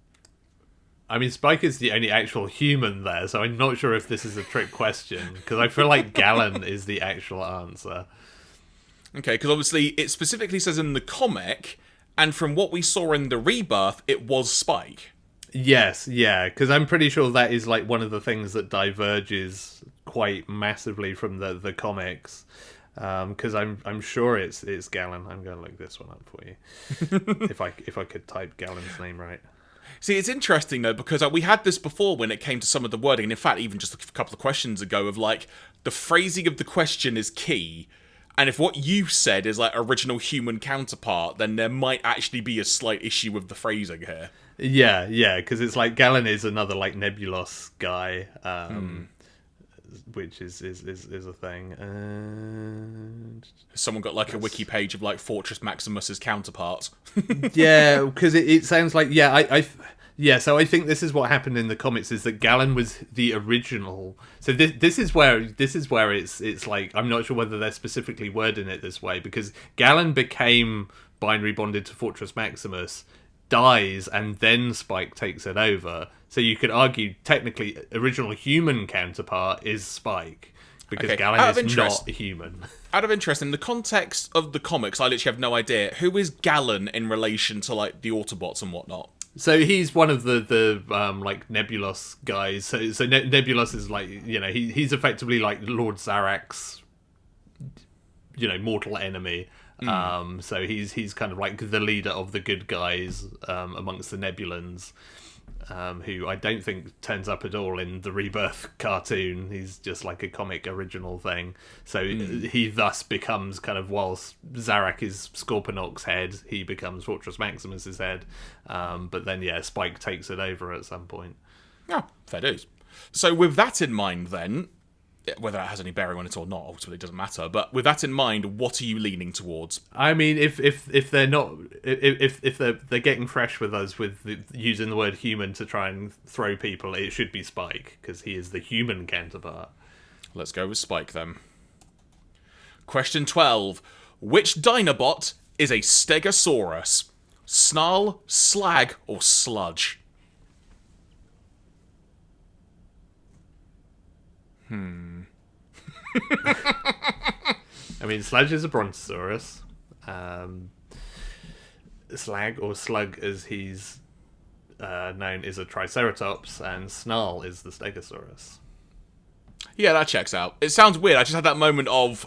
B: I mean, Spike is the only actual human there, so I'm not sure if this is a trick question, because I feel like Galen is the actual answer.
A: Okay, because obviously it specifically says in the comic, and from what we saw in the Rebirth, it was Spike.
B: Yes, yeah, because I'm pretty sure that is like one of the things that diverges quite massively from the comics. Because I'm sure it's Galen. I'm going to look this one up for you if I could type Galen's name right.
A: See, it's interesting though, because we had this before when it came to some of the wording, and in fact, even just a couple of questions ago, of like the phrasing of the question is key. And if what you said is like original human counterpart, then there might actually be a slight issue with the phrasing here.
B: Yeah, because it's like Galen is another like Nebulos guy, which is a thing.
A: Someone got like a wiki page of like Fortress Maximus's counterpart.
B: Yeah, because it sounds like Yeah, so I think this is what happened in the comics: is that Gallon was the original. So this is where it's like, I'm not sure whether they're specifically wording it this way, because Gallon became binary bonded to Fortress Maximus, dies, and then Spike takes it over. So you could argue technically original human counterpart is Spike, because Gallon is not human.
A: Out of interest, in the context of the comics, I literally have no idea. Who is Gallon in relation to like the Autobots and whatnot?
B: So he's one of the like Nebulos guys. So Nebulos is like, he's effectively like Lord Zarak's mortal enemy. So he's kind of like the leader of the good guys amongst the Nebulans, who I don't think turns up at all in the Rebirth cartoon. He's just like a comic original thing. So he thus becomes kind of, whilst Zarak is Scorponok's head, he becomes Fortress Maximus's head. But then, Spike takes it over at some point.
A: Yeah, fair dues. So with that in mind then, whether that has any bearing on it or not, ultimately it doesn't matter. But with that in mind, what are you leaning towards?
B: I mean, if they're not, if they're getting fresh with us with using the word human to try and throw people, it should be Spike, because he is the human counterpart.
A: Let's go with Spike then. Question 12: which Dinobot is a Stegosaurus? Snarl, Slag, or Sludge?
B: I mean, Sludge is a Brontosaurus. Slag, or Slug as he's known, is a Triceratops, and Snarl is the Stegosaurus.
A: Yeah, that checks out. It sounds weird. I just had that moment of,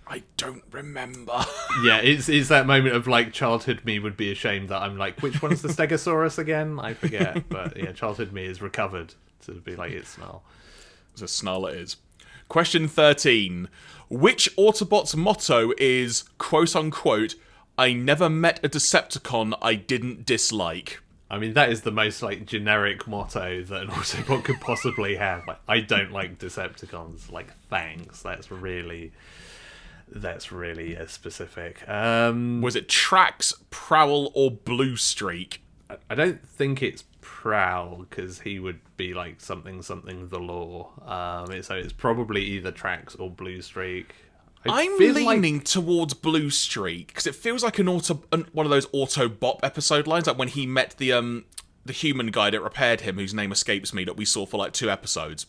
A: I don't remember.
B: Yeah, it's that moment of like, childhood me would be ashamed that I'm like, which one's the Stegosaurus again? I forget. But yeah, childhood me is recovered to be like, it's Snarl.
A: So Snarl it is. Question 13. Which Autobot's motto is, quote-unquote, I never met a Decepticon I didn't dislike?
B: I mean, that is the most like generic motto that an Autobot could possibly have. Like, I don't like Decepticons. Like, thanks. That's really specific.
A: Was it Trax, Prowl, or Blue Streak?
B: I don't think it's Prowl, because he would be like something the law. So it's probably either Trax or Blue Streak.
A: I'm leaning towards Blue Streak, because it feels like one of those Autobot episode lines, like when he met the human guy that repaired him, whose name escapes me, that we saw for like 2 episodes.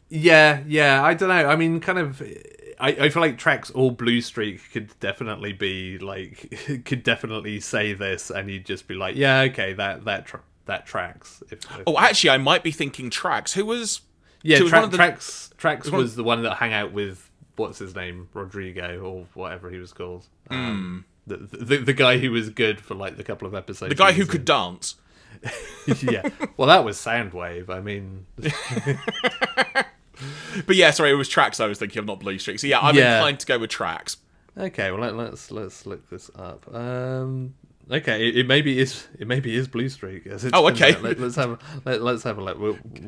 B: Yeah, I don't know. I mean, kind of, I feel like Trax or Blue Streak could definitely be like, could definitely say this, and you'd just be like, yeah, okay, that tracks.
A: Actually, I might be thinking Trax. Who was?
B: Yeah, Trax was the one that hung out with, what's his name, Rodrigo, or whatever he was called. The guy who was good for like the couple of episodes.
A: The guy who could dance.
B: Yeah. Well, that was Soundwave. I mean.
A: But yeah, sorry, it was Trax I was thinking of, not Blue Streak. So yeah, I'm inclined to go with Trax.
B: Okay, well let's look this up. Okay, it maybe is Blue Streak.
A: Okay.
B: Let's have a look.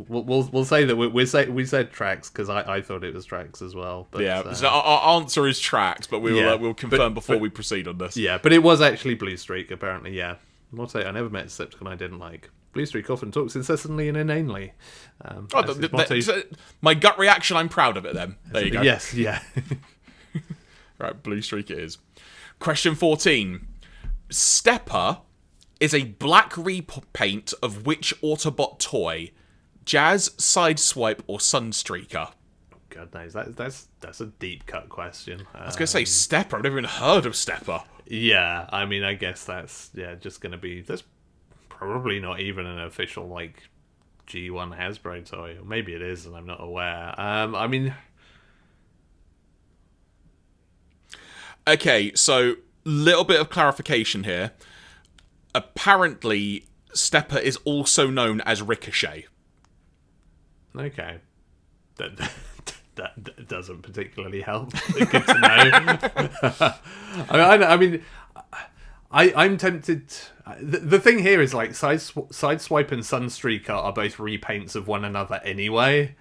B: We'll say that we said Trax, because I thought it was Trax as well. But,
A: yeah, so our answer is Trax, but we'll confirm before we proceed on this.
B: Yeah, but it was actually Blue Streak apparently. Yeah, motto: I never met a Decepticon I didn't like. Blue Streak often talks incessantly and inanely.
A: My gut reaction, I'm proud of it then. There you go.
B: Yes, yeah.
A: Right, Blue Streak it is. Question 14. Stepper is a black repaint of which Autobot toy? Jazz, Sideswipe, or Sunstreaker?
B: God knows, that's a deep cut question.
A: I was going to say Stepper. I've never even heard of Stepper.
B: Yeah, I mean, I guess that's just going to be... That's probably not even an official, like, G1 Hasbro toy. Or maybe it is, and I'm not aware. I mean...
A: Okay, so, little bit of clarification here. Apparently, Stepper is also known as Ricochet. Okay.
B: That doesn't particularly help. Good to know. I mean, I'm tempted. The thing here is like Sideswipe and Sunstreaker are both repaints of one another anyway.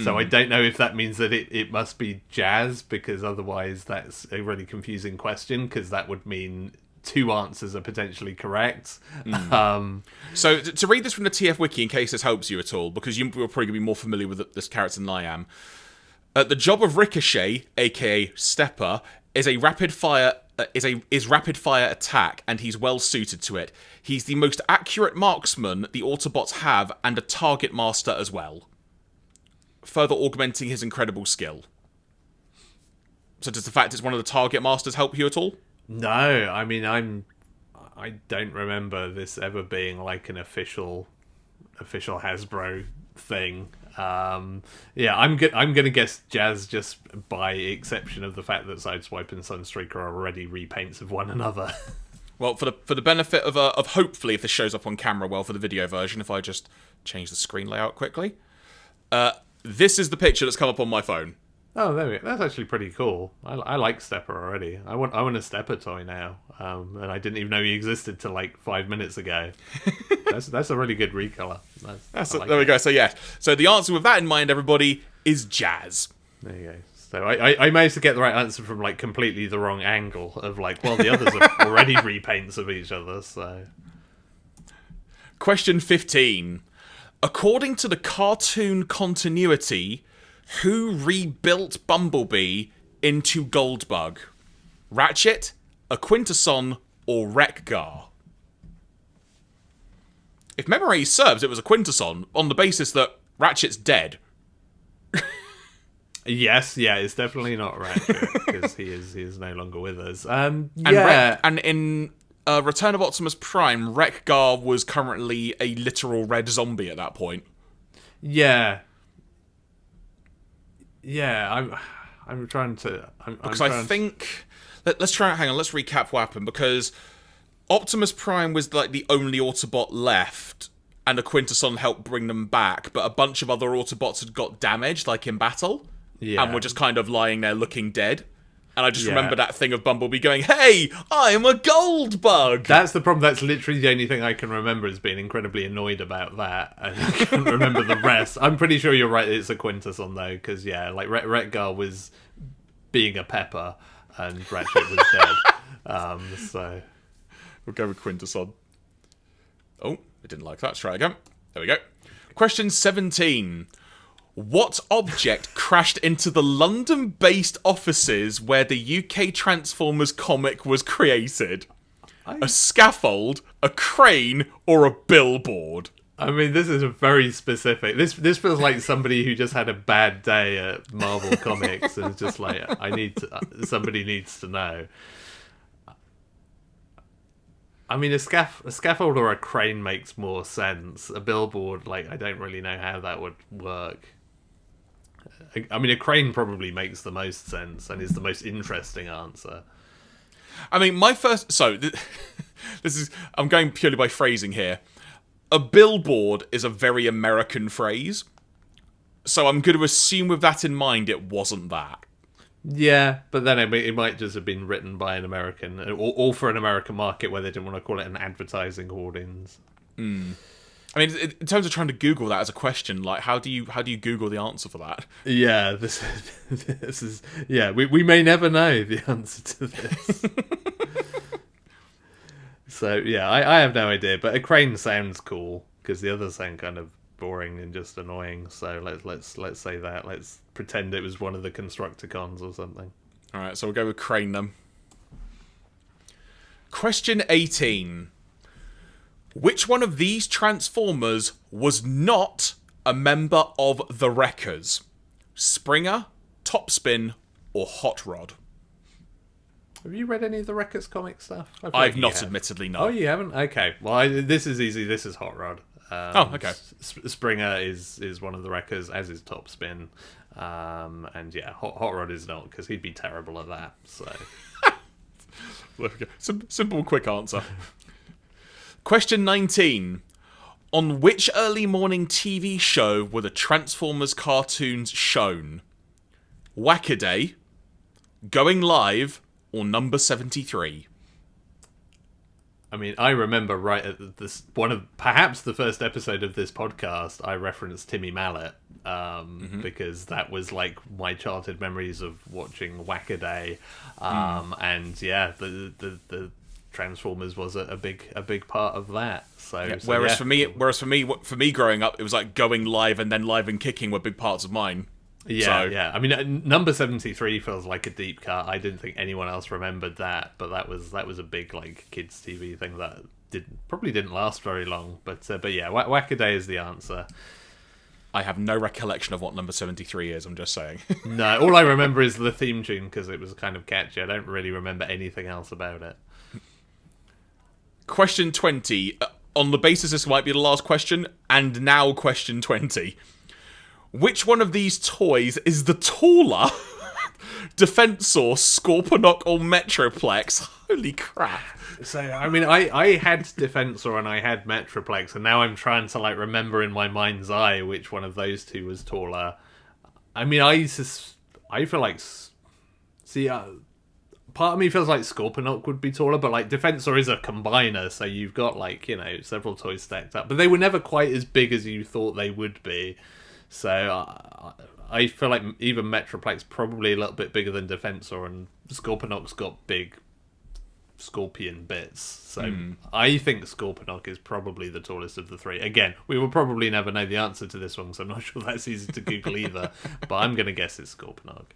B: So I don't know if that means that it must be Jazz, because otherwise that's a really confusing question, because that would mean two answers are potentially correct.
A: So to read this from the TF Wiki, in case this helps you at all, because you're probably going to be more familiar with this character than I am. The job of Ricochet, aka Stepper, is a rapid fire attack, and he's well suited to it. He's the most accurate marksman the Autobots have, and a target master as well, further augmenting his incredible skill. So does the fact it's one of the target masters help you at all?
B: No, I mean I don't remember this ever being like an official Hasbro thing. Yeah, I'm gonna guess Jazz, just by exception of the fact that Sideswipe and Sunstreaker are already repaints of one another.
A: Well, for the benefit of hopefully, if this shows up on camera well for the video version, if I just change the screen layout quickly, this is the picture that's come up on my phone.
B: Oh, there we go. That's actually pretty cool. I like Stepper already. I want a Stepper toy now, and I didn't even know he existed till like 5 minutes ago. That's a really good recolor.
A: There we go. So yeah. So the answer with that in mind, everybody, is Jazz.
B: There you go. So I managed to get the right answer from like completely the wrong angle of like, well, the others are already repaints of each other. So
A: question 15. According to the cartoon continuity, who rebuilt Bumblebee into Goldbug? Ratchet, a Quintesson, or Wreck-Gar? If memory serves, it was a Quintesson, on the basis that Ratchet's dead.
B: Yes, yeah, it's definitely not Ratchet, because he is no longer with us.
A: And in Return of Optimus Prime, Wreck-Gar was currently a literal red zombie at that point.
B: Yeah. Yeah, I'm trying to...
A: I think... Let's recap what happened, because Optimus Prime was like the only Autobot left, and a Quintesson helped bring them back, but a bunch of other Autobots had got damaged, like in battle, and were just kind of lying there looking dead. And I just remember that thing of Bumblebee going, "Hey, I'm a gold bug!"
B: That's the problem. That's literally the only thing I can remember, is being incredibly annoyed about that. And I can't remember the rest. I'm pretty sure you're right, it's a Quintesson, though, because, yeah, like, Wreck-Gar was being a pepper, and Ratchet was dead. So...
A: We'll go with Quintesson. Oh, I didn't like that. Let's try again. There we go. Question 17. What object crashed into the London-based offices where the UK Transformers comic was created? A scaffold, a crane, or a billboard?
B: I mean, this is a very specific... This feels like somebody who just had a bad day at Marvel Comics and is just like, somebody needs to know. I mean, a scaffold or a crane makes more sense. A billboard, like, I don't really know how that would work. I mean, a crane probably makes the most sense and is the most interesting answer.
A: I mean, my first... So, this is... I'm going purely by phrasing here. A billboard is a very American phrase. So I'm going to assume with that in mind, it wasn't that.
B: Yeah, but then it might just have been written by an American, or for an American market where they didn't want to call it an advertising hoardings.
A: I mean, in terms of trying to Google that as a question, like, how do you Google the answer for that?
B: Yeah, this is yeah. We may never know the answer to this. So yeah, I have no idea. But a crane sounds cool because the others sound kind of boring and just annoying. So let's say that. Let's pretend it was one of the Constructicons or something.
A: All right, so we'll go with crane then. Question 18. Which one of these Transformers was not a member of the Wreckers? Springer, Topspin, or Hot Rod?
B: Have you read any of the Wreckers comic stuff?
A: I've not, admittedly, no.
B: Oh, you haven't? Okay. Well, this is easy. This is Hot Rod.
A: Okay.
B: Springer is one of the Wreckers, as is Topspin. And yeah, Hot Rod is not, because he'd be terrible at that. So,
A: simple, quick answer. Question 19. On which early morning TV show were the Transformers cartoons shown? Whack-A-Day, Going Live, or Number 73?
B: I mean, I remember right at this perhaps the first episode of this podcast, I referenced Timmy Mallet, because that was like my childhood memories of watching Whack-A-Day, and yeah, the Transformers was a big part of that. So,
A: whereas for me growing up, it was like Going Live and then Live and Kicking were big parts of mine.
B: Yeah. I mean, number 73 feels like a deep cut. I didn't think anyone else remembered that, but that was a big like kids TV thing that probably didn't last very long. But yeah, Wackaday is the answer.
A: I have no recollection of what number 73 is, I'm just saying.
B: No, all I remember is the theme tune because it was kind of catchy. I don't really remember anything else about it.
A: Question 20. On the basis this might be the last question, and now question 20. Which one of these toys is the taller Defensor, Scorponok, or Metroplex? Holy crap.
B: So, I mean, I had Defensor and I had Metroplex, and now I'm trying to, like, remember in my mind's eye which one of those two was taller. I mean, I feel like... See, part of me feels like Scorponok would be taller, but, like, Defensor is a combiner, so you've got, like, you know, several toys stacked up. But they were never quite as big as you thought they would be. So, I feel like even Metroplex probably a little bit bigger than Defensor, and Scorponok's got big scorpion bits. So I think Scorponok is probably the tallest of the three. Again, we will probably never know the answer to this one, so I'm not sure that's easy to Google either. But I'm going to guess it's Scorponok.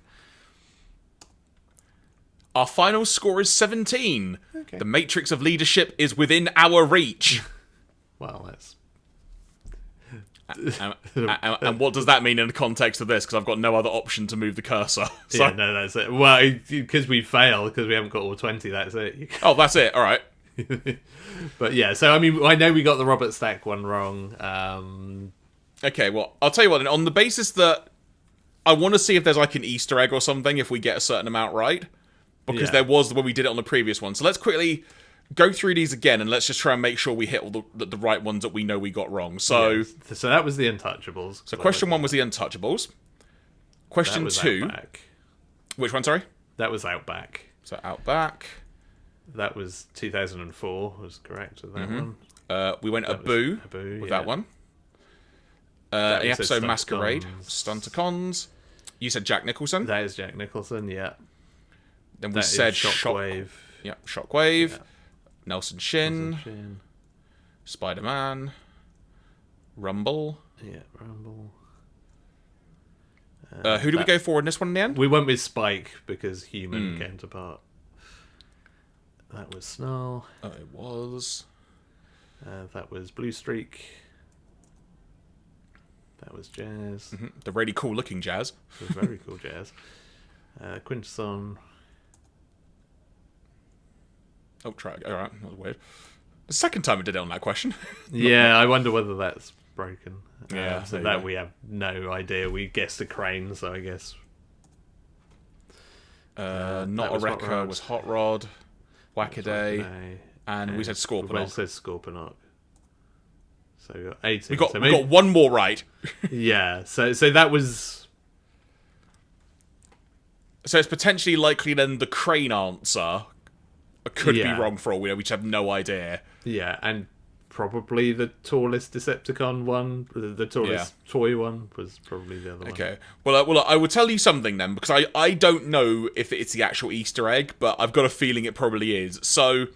A: Our final score is 17.
B: Okay.
A: The matrix of leadership is within our reach.
B: Well, that's...
A: and what does that mean in the context of this? Because I've got no other option to move the cursor. So.
B: Yeah, no, that's it. Well, because we failed, because we haven't got all 20, that's it.
A: Oh, that's it. All right.
B: But yeah, so I mean, I know we got the Robert Stack one wrong.
A: Okay, well, I'll tell you what, then, on the basis that I want to see if there's like an Easter egg or something if we get a certain amount right. Because there was when we did it on the previous one. So let's quickly go through these again, and let's just try and make sure we hit all the right ones that we know we got wrong. So,
B: so that was the Untouchables.
A: So question 1 was the Untouchables. Question 2,
B: Outback.
A: Which one? Sorry,
B: that was Outback.
A: So Outback.
B: That was 2004. Was correct with that one.
A: We went Abu with that one. The episode Masquerade, Stunticons. You said Jack Nicholson.
B: That is Jack Nicholson. Yeah.
A: Then we said
B: Shockwave.
A: Yeah, Shockwave.
B: Yeah.
A: Nelson Shin. Spider-Man. Rumble.
B: Yeah, Rumble.
A: Who did we go for in this one in the end?
B: We went with Spike because Human came apart. That was Snarl.
A: Oh, it was.
B: That was Blue Streak. That was Jazz.
A: The really cool looking Jazz.
B: It was very cool Jazz. Quintesson.
A: Oh, try it. Alright, that was weird. The second time we did it on that question.
B: Yeah, I wonder whether that's broken.
A: Yeah.
B: So that we have no idea. We guessed a crane, so I guess.
A: Not a Wrecker was Hot Rod. Wackaday. And we said Scorponok.
B: We both said Scorponok. So we got 18.
A: We got one more right.
B: Yeah, so that was...
A: So it's potentially likely then the crane answer could be wrong for all we know. We just have no idea.
B: Yeah, and probably the tallest Decepticon one, the tallest toy one, was probably the other one.
A: Okay. Well, I will tell you something then, because I don't know if it's the actual Easter egg, but I've got a feeling it probably is. So,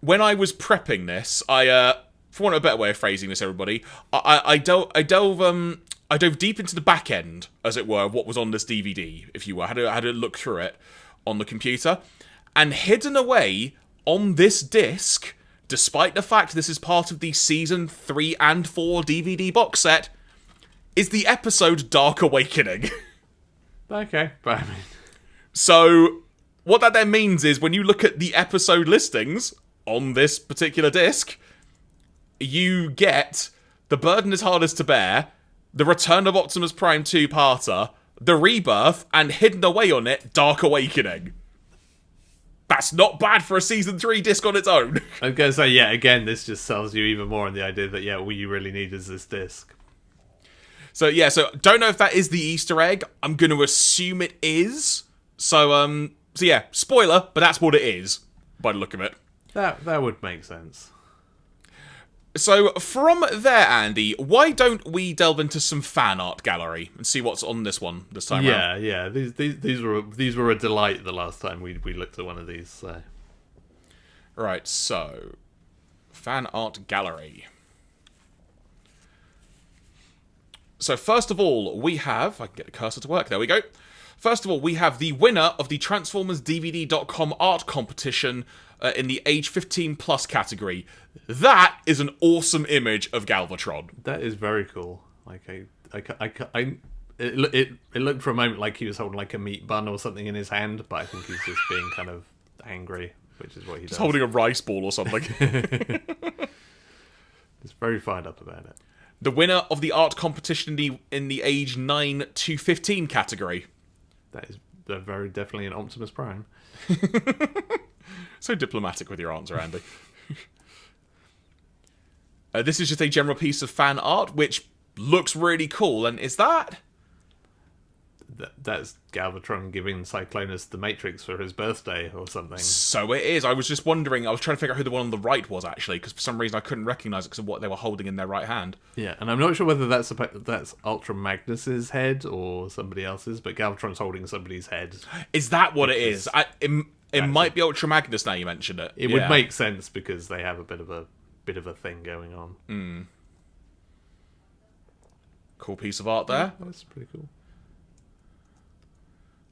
A: when I was prepping this, for want of a better way of phrasing this, everybody, I dove deep into the back end, as it were, of what was on this DVD, if you were. I had to look through it on the computer. And hidden away on this disc, despite the fact this is part of the Season 3 and 4 DVD box set, is the episode Dark Awakening.
B: Okay, but I mean...
A: So, what that then means is, when you look at the episode listings on this particular disc, you get The Burden is Hardest to Bear, The Return of Optimus Prime 2-parter, The Rebirth, and hidden away on it, Dark Awakening. That's not bad for a Season 3 disc on its own.
B: I was going to say, yeah, again, this just sells you even more on the idea that, all you really need is this disc.
A: So don't know if that is the Easter egg. I'm going to assume it is. So yeah, spoiler, but that's what it is, by the look of it.
B: That would make sense.
A: So, from there, Andy, why don't we delve into some fan art gallery and see what's on this one this time around?
B: Yeah. These were a delight the last time we looked at one of these. So.
A: Right, so fan art gallery. So first of all, we have... I can get the cursor to work. There we go. First of all, we have the winner of the Transformers DVD.com art competition in the age 15 plus category. That is an awesome image of Galvatron.
B: That is very cool. It looked for a moment like he was holding like a meat bun or something in his hand, but I think he's just being kind of angry, which is what he does.
A: Just holding a rice ball or something.
B: He's very fired up about it.
A: The winner of the art competition in the age 9 to 15 category.
B: That is very definitely an Optimus Prime.
A: So diplomatic with your answer, Andy. This is just a general piece of fan art, which looks really cool. And is that...
B: That's Galvatron giving Cyclonus the Matrix for his birthday or something.
A: So it is. I was just wondering. I was trying to figure out who the one on the right was, actually, because for some reason I couldn't recognise it because of what they were holding in their right hand.
B: Yeah, and I'm not sure whether that's Ultra Magnus's head or somebody else's, but Galvatron's holding somebody's head.
A: Is that what it is? It might be Ultra Magnus now you mentioned it.
B: It would make sense because they have a bit of a thing going on.
A: Mm. Cool piece of art there.
B: Yeah, that's pretty cool.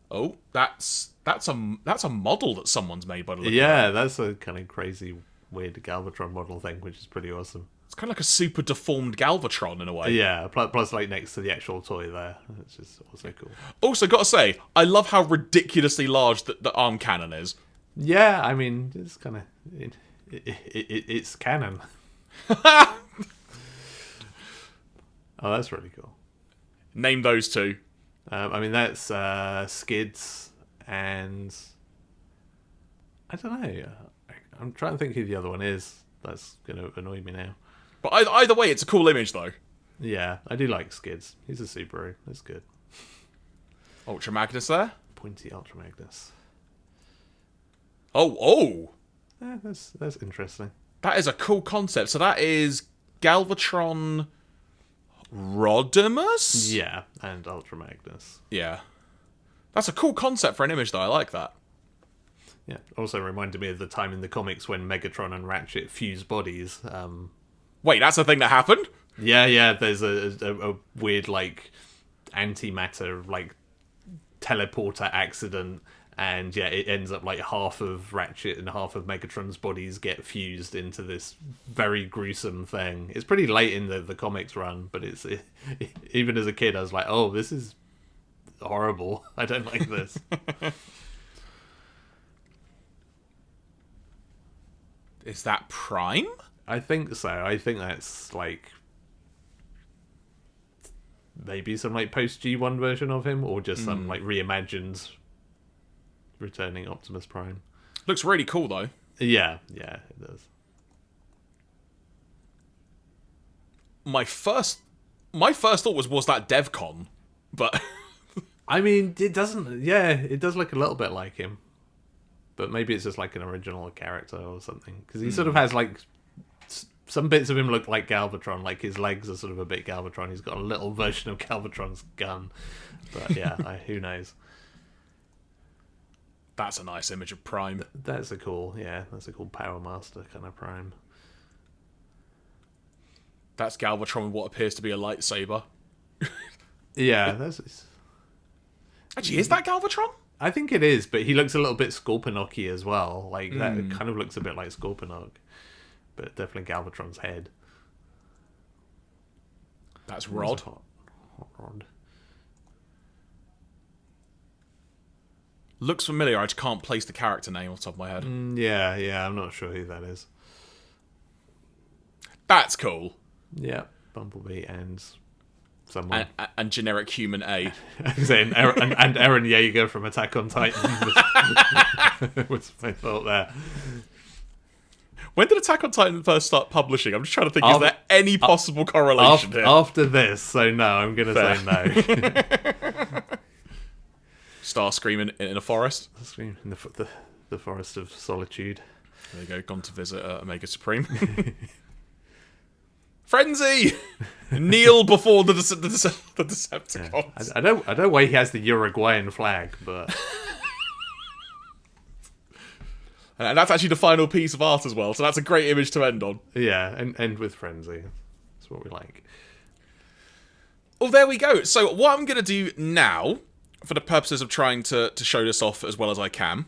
A: Oh, that's a model that someone's made by the look
B: Yeah, that's a kind of crazy, weird Galvatron model thing, which is pretty awesome.
A: It's kind of like a super deformed Galvatron in a way.
B: Yeah, plus like next to the actual toy there, it's just also cool.
A: Also, gotta say, I love how ridiculously large the arm cannon is.
B: Yeah, I mean, it's kind of it's canon. Oh, that's really cool.
A: Name those two.
B: I mean, that's Skids and... I don't know. I'm trying to think who the other one is. That's going to annoy me now.
A: But either way, it's a cool image, though.
B: Yeah, I do like Skids. He's a Subaru. That's good.
A: Ultra Magnus there.
B: Pointy Ultra Magnus.
A: Oh!
B: Yeah, that's interesting.
A: That is a cool concept. So that is Galvatron... Rodimus?
B: Yeah, and Ultra Magnus.
A: Yeah. That's a cool concept for an image, though. I like that.
B: Yeah, also reminded me of the time in the comics when Megatron and Ratchet fuse bodies.
A: Wait, that's a thing that happened?
B: Yeah, there's a weird, like, antimatter, like, teleporter accident, and yeah, it ends up like half of Ratchet and half of Megatron's bodies get fused into this very gruesome thing. It's pretty late in the comics run, but even as a kid I was like, oh, this is horrible. I don't like this.
A: Is that Prime?
B: I think so. I think that's like maybe some like post G1 version of him, or just some like reimagined returning Optimus Prime.
A: Looks really cool, though.
B: Yeah, it does.
A: My first thought was that DevCon, but
B: I mean, it doesn't. Yeah, it does look a little bit like him, but maybe it's just like an original character or something. Because he sort of has like some bits of him look like Galvatron. Like his legs are sort of a bit Galvatron. He's got a little version of Galvatron's gun, but yeah, who knows.
A: That's a nice image of Prime.
B: That's a cool Power Master kind of Prime.
A: That's Galvatron with what appears to be a lightsaber.
B: Yeah, that's...
A: Actually, is that Galvatron?
B: I think it is, but he looks a little bit Scorponok-y as well. Like, that kind of looks a bit like Scorponok. But definitely Galvatron's head.
A: That's Rod.
B: Hot Rod.
A: Looks familiar, I just can't place the character name off the top of my head.
B: Yeah, I'm not sure who that is.
A: That's cool.
B: Yeah, Bumblebee and someone.
A: And generic human A.
B: and Eren Yeager from Attack on Titan was my thought there.
A: When did Attack on Titan first start publishing? I'm just trying to think, is there any possible correlation here?
B: After this, so no, I'm going to say no.
A: Starscream in a forest.
B: Starscream in the forest of solitude.
A: There you go, gone to visit Omega Supreme. Frenzy! Kneel before the Decepticons.
B: I don't know why he has the Uruguayan flag, but...
A: And that's actually the final piece of art as well, so that's a great image to end on.
B: Yeah, and end with frenzy. That's what we like.
A: Well, there we go. So what I'm going to do now, for the purposes of trying to show this off as well as I can,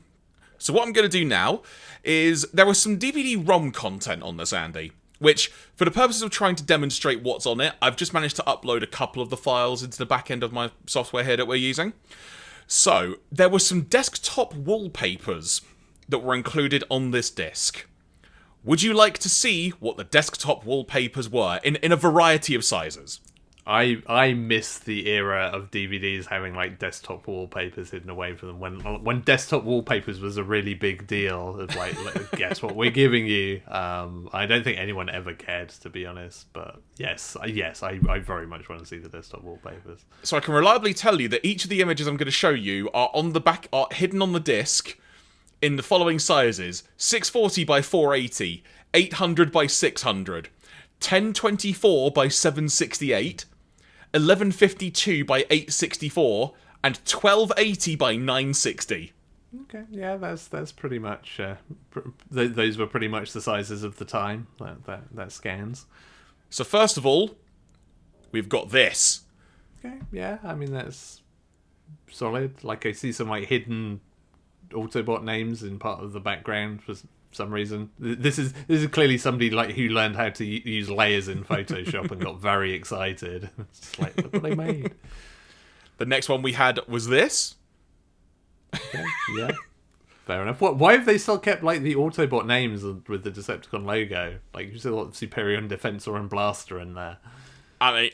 A: so what I'm going to do now is there was some DVD-ROM content on this, Andy, which, for the purposes of trying to demonstrate what's on it, I've just managed to upload a couple of the files into the back end of my software here that we're using. So, there were some desktop wallpapers that were included on this disc. Would you like to see what the desktop wallpapers were in a variety of sizes?
B: I miss the era of DVDs having like desktop wallpapers hidden away from them. When desktop wallpapers was a really big deal. It's like, guess what we're giving you. I don't think anyone ever cared, to be honest. But yes, I very much want to see the desktop wallpapers.
A: So I can reliably tell you that each of the images I'm going to show you are on the back, are hidden on the disc in the following sizes: 640 by 480, 800 by 600, 1024 by 768. 1152 by 864 and 1280 by 960.
B: Okay, yeah, that's pretty much. Those were pretty much the sizes of the time that scans.
A: So first of all, we've got this.
B: Okay, yeah, I mean that's solid. Like I see some like hidden Autobot names in part of the background for some reason. This is clearly somebody like who learned how to use layers in Photoshop and got very excited. It's just like, look what they made.
A: The next one we had was this.
B: Okay, yeah, fair enough. Why have they still kept like the Autobot names with the Decepticon logo? Like you still got Superior, Defensor, and Blaster in there.
A: I mean,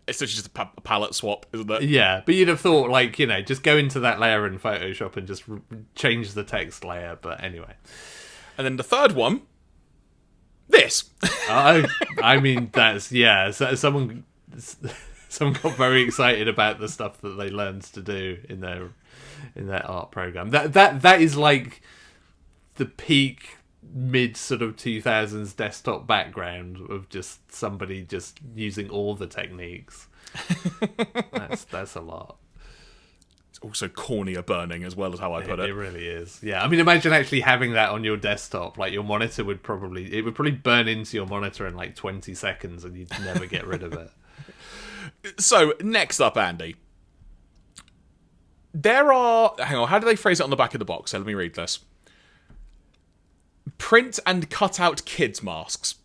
A: it's just a palette swap, isn't it?
B: Yeah, but you'd have thought like just go into that layer in Photoshop and just change the text layer. But anyway.
A: And then the third one, this.
B: I mean, that's, yeah, someone got very excited about the stuff that they learned to do in their art program. That is like the peak mid sort of 2000s desktop background of just somebody just using all the techniques. That's a lot.
A: Also cornea burning as well as how I put it.
B: It really is. Yeah, I mean, imagine actually having that on your desktop. Like your monitor would probably burn into your monitor in like 20 seconds, and you'd never get rid of it.
A: So next up, Andy, there are. Hang on, how do they phrase it on the back of the box? So let me read this. Print and cut out kids masks.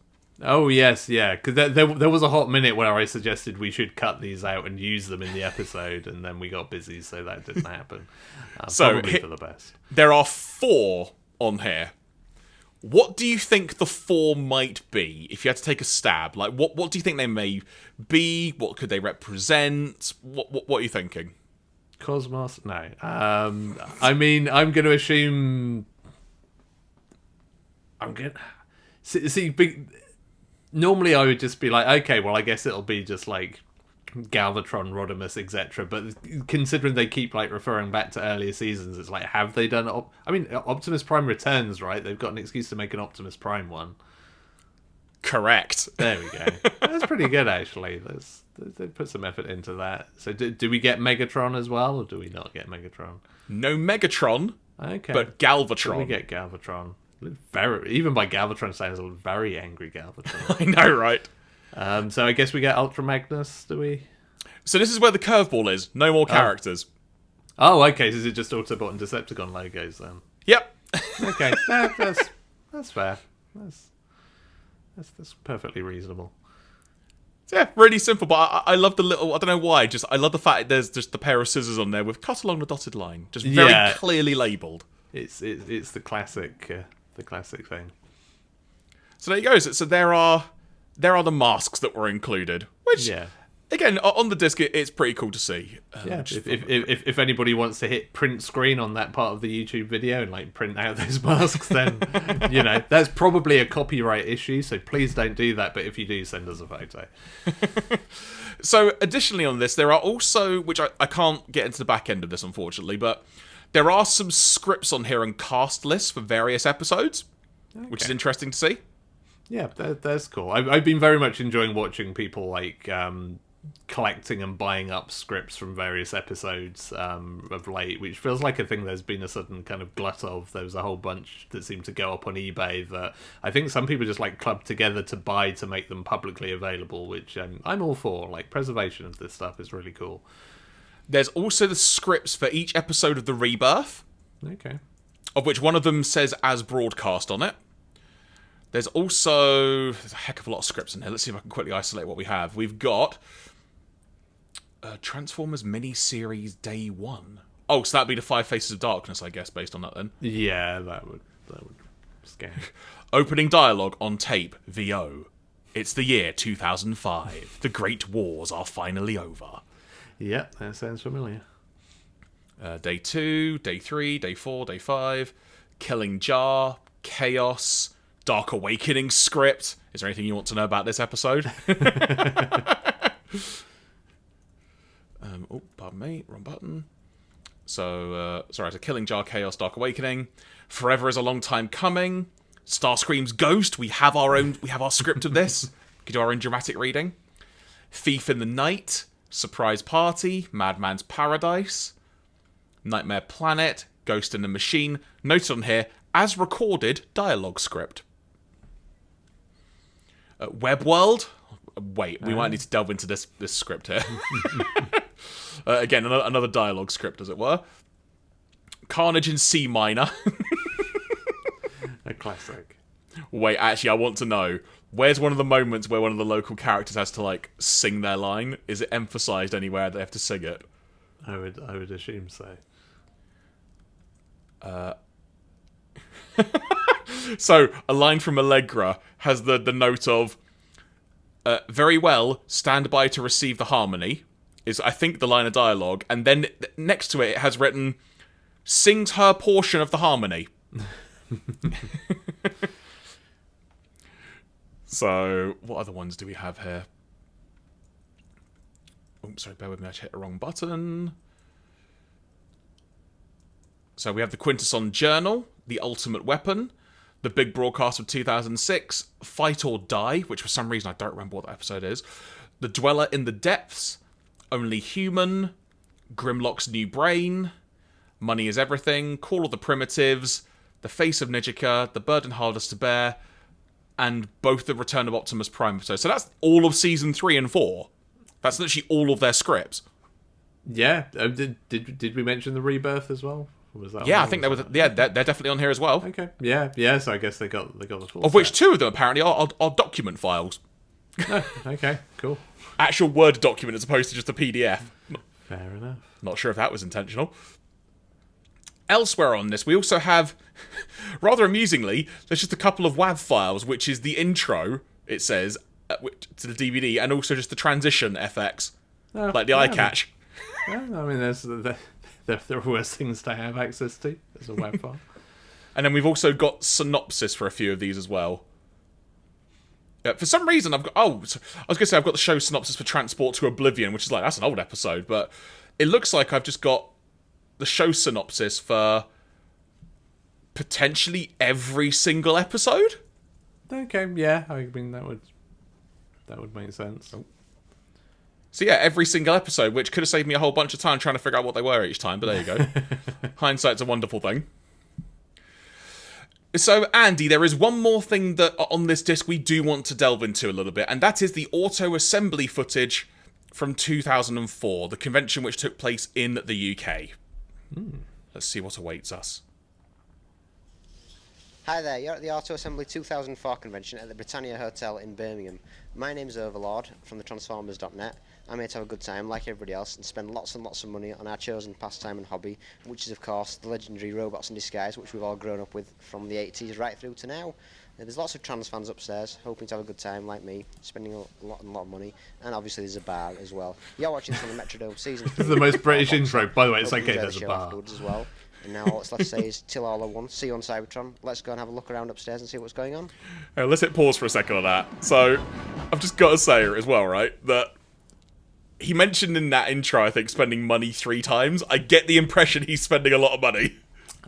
B: Oh yes, yeah. Because there was a hot minute where I suggested we should cut these out and use them in the episode, and then we got busy, so that didn't happen. Probably for the best.
A: There are 4 on here. What do you think the 4 might be? If you had to take a stab, like what do you think they may be? What could they represent? What are you thinking?
B: Cosmos? No. I mean, I'm going to assume. Normally I would just be like, okay, well, I guess it'll be just like Galvatron, Rodimus, etc. But considering they keep like referring back to earlier seasons, it's like, have they done? Optimus Prime Returns, right? They've got an excuse to make an Optimus Prime one.
A: Correct.
B: There we go. That's pretty good, actually. They put some effort into that. So do we get Megatron as well, or do we not get Megatron?
A: No Megatron.
B: Okay.
A: But Galvatron.
B: We get Galvatron. Even by Galvatron sounds a very angry Galvatron.
A: I know, right?
B: So I guess we get Ultra Magnus, do we?
A: So this is where the curveball is. No more characters.
B: Oh, okay. So is it just Autobot and Decepticon logos then?
A: Yep.
B: Okay, that's fair. That's perfectly reasonable.
A: Yeah, really simple. But I love the little. I don't know why. I love the fact there's just the pair of scissors on there with cut along the dotted line, just very clearly labelled.
B: It's the classic thing.
A: So there you go. So there are the masks that were included, which again on the disc it's pretty cool to see.
B: If anybody wants to hit print screen on that part of the YouTube video and like print out those masks, then that's probably a copyright issue. So please don't do that. But if you do, send us a photo.
A: So additionally on this, there are also, which I can't get into the back end of this unfortunately, but there are some scripts on here and cast lists for various episodes, which is interesting to see.
B: Yeah, that's cool. I've been very much enjoying watching people like collecting and buying up scripts from various episodes of late, which feels like a thing there's been a sudden kind of glut of. There was a whole bunch that seemed to go up on eBay that I think some people just like clubbed together to buy to make them publicly available, which I'm all for. Like, preservation of this stuff is really cool.
A: There's also the scripts for each episode of The Rebirth.
B: Okay.
A: Of which one of them says as broadcast on it. There's a heck of a lot of scripts in here. Let's see if I can quickly isolate what we have. We've got Transformers mini-series Day 1. Oh, so that'd be the Five Faces of Darkness, I guess, based on that then.
B: Yeah, that would scare.
A: Opening dialogue on tape, VO. It's the year 2005. The Great Wars are finally over.
B: Yeah, that sounds familiar.
A: Day 2, Day 3, Day 4, Day 5. Killing Jar, Chaos, Dark Awakening script. Is there anything you want to know about this episode? Pardon me, wrong button. So, so Killing Jar, Chaos, Dark Awakening. Forever is a Long Time Coming. Starscream's Ghost. We have our script of this. We could do our own dramatic reading. Thief in the Night. Surprise Party. Madman's Paradise. Nightmare Planet. Ghost in the Machine. Noted on here, as recorded, dialogue script. Web World. Wait, we might need to delve into this script here. Again, another dialogue script, as it were. Carnage in C minor.
B: A classic.
A: Wait, actually, I want to know. Where's one of the moments where one of the local characters has to, like, sing their line? Is it emphasised anywhere they have to sing it?
B: I would assume so.
A: So, a line from Allegra has the note of, very well, stand by to receive the harmony, is, I think, the line of dialogue, and then next to it has written, sings her portion of the harmony. So, what other ones do we have here? Oh, sorry, bear with me, I hit the wrong button. So we have the Quintesson Journal, The Ultimate Weapon, The Big Broadcast of 2006, Fight or Die, which for some reason I don't remember what that episode is, The Dweller in the Depths, Only Human, Grimlock's New Brain, Money is Everything, Call of the Primitives, The Face of Nijika, The Burden Hardest to Bear, and both the Return of Optimus Prime episodes. So that's all of Season 3 and 4. That's literally all of their scripts.
B: Yeah, did we mention the Rebirth as well? Was that
A: I think they're definitely on here as well.
B: Okay, yeah. So I guess they got the full.
A: Of which two of them apparently are document files.
B: Oh, okay, cool.
A: Actual Word document as opposed to just a PDF.
B: Fair enough.
A: Not sure if that was intentional. Elsewhere on this, we also have, rather amusingly, there's just a couple of WAV files, which is the intro, it says, to the DVD, and also just the transition FX, like the eye catch.
B: Yeah, I mean, there are worse things to have access to as a WAV file.
A: And then we've also got synopsis for a few of these as well. For some reason, I've got... I was going to say I've got the show synopsis for Transport to Oblivion, which is like, that's an old episode, but it looks like I've just got the show synopsis for potentially every single episode.
B: Okay, yeah, I mean, that would make sense.
A: So yeah, every single episode, which could have saved me a whole bunch of time trying to figure out what they were each time, but there you go. Hindsight's a wonderful thing. So, Andy, there is one more thing that on this disc we do want to delve into a little bit, and that is the auto-assembly footage from 2004, the convention which took place in the UK. Let's see what awaits us.
C: Hi there, you're at the Auto Assembly 2004 convention at the Britannia Hotel in Birmingham. My name's Overlord from the Transformers.net. I'm here to have a good time, like everybody else, and spend lots and lots of money on our chosen pastime and hobby, which is, of course, the legendary robots in disguise, which we've all grown up with from the 80s right through to now. There's lots of trans fans upstairs, hoping to have a good time, like me, spending a lot of money, and obviously there's a bar as well. You're watching this on the Metrodome Season 3.
B: This is the most British intro, by the way, it's okay,
C: Enjoy
B: there's
C: the
B: a
C: show
B: bar.
C: afterwards as well. And now all that's left to say is till all are one. See you on Cybertron. Let's go and have a look around upstairs and see what's going on.
A: Let's hit pause for a second on that. So, I've just got to say as well, right, that he mentioned in that intro, I think, spending money 3 times. I get the impression he's spending a lot of money.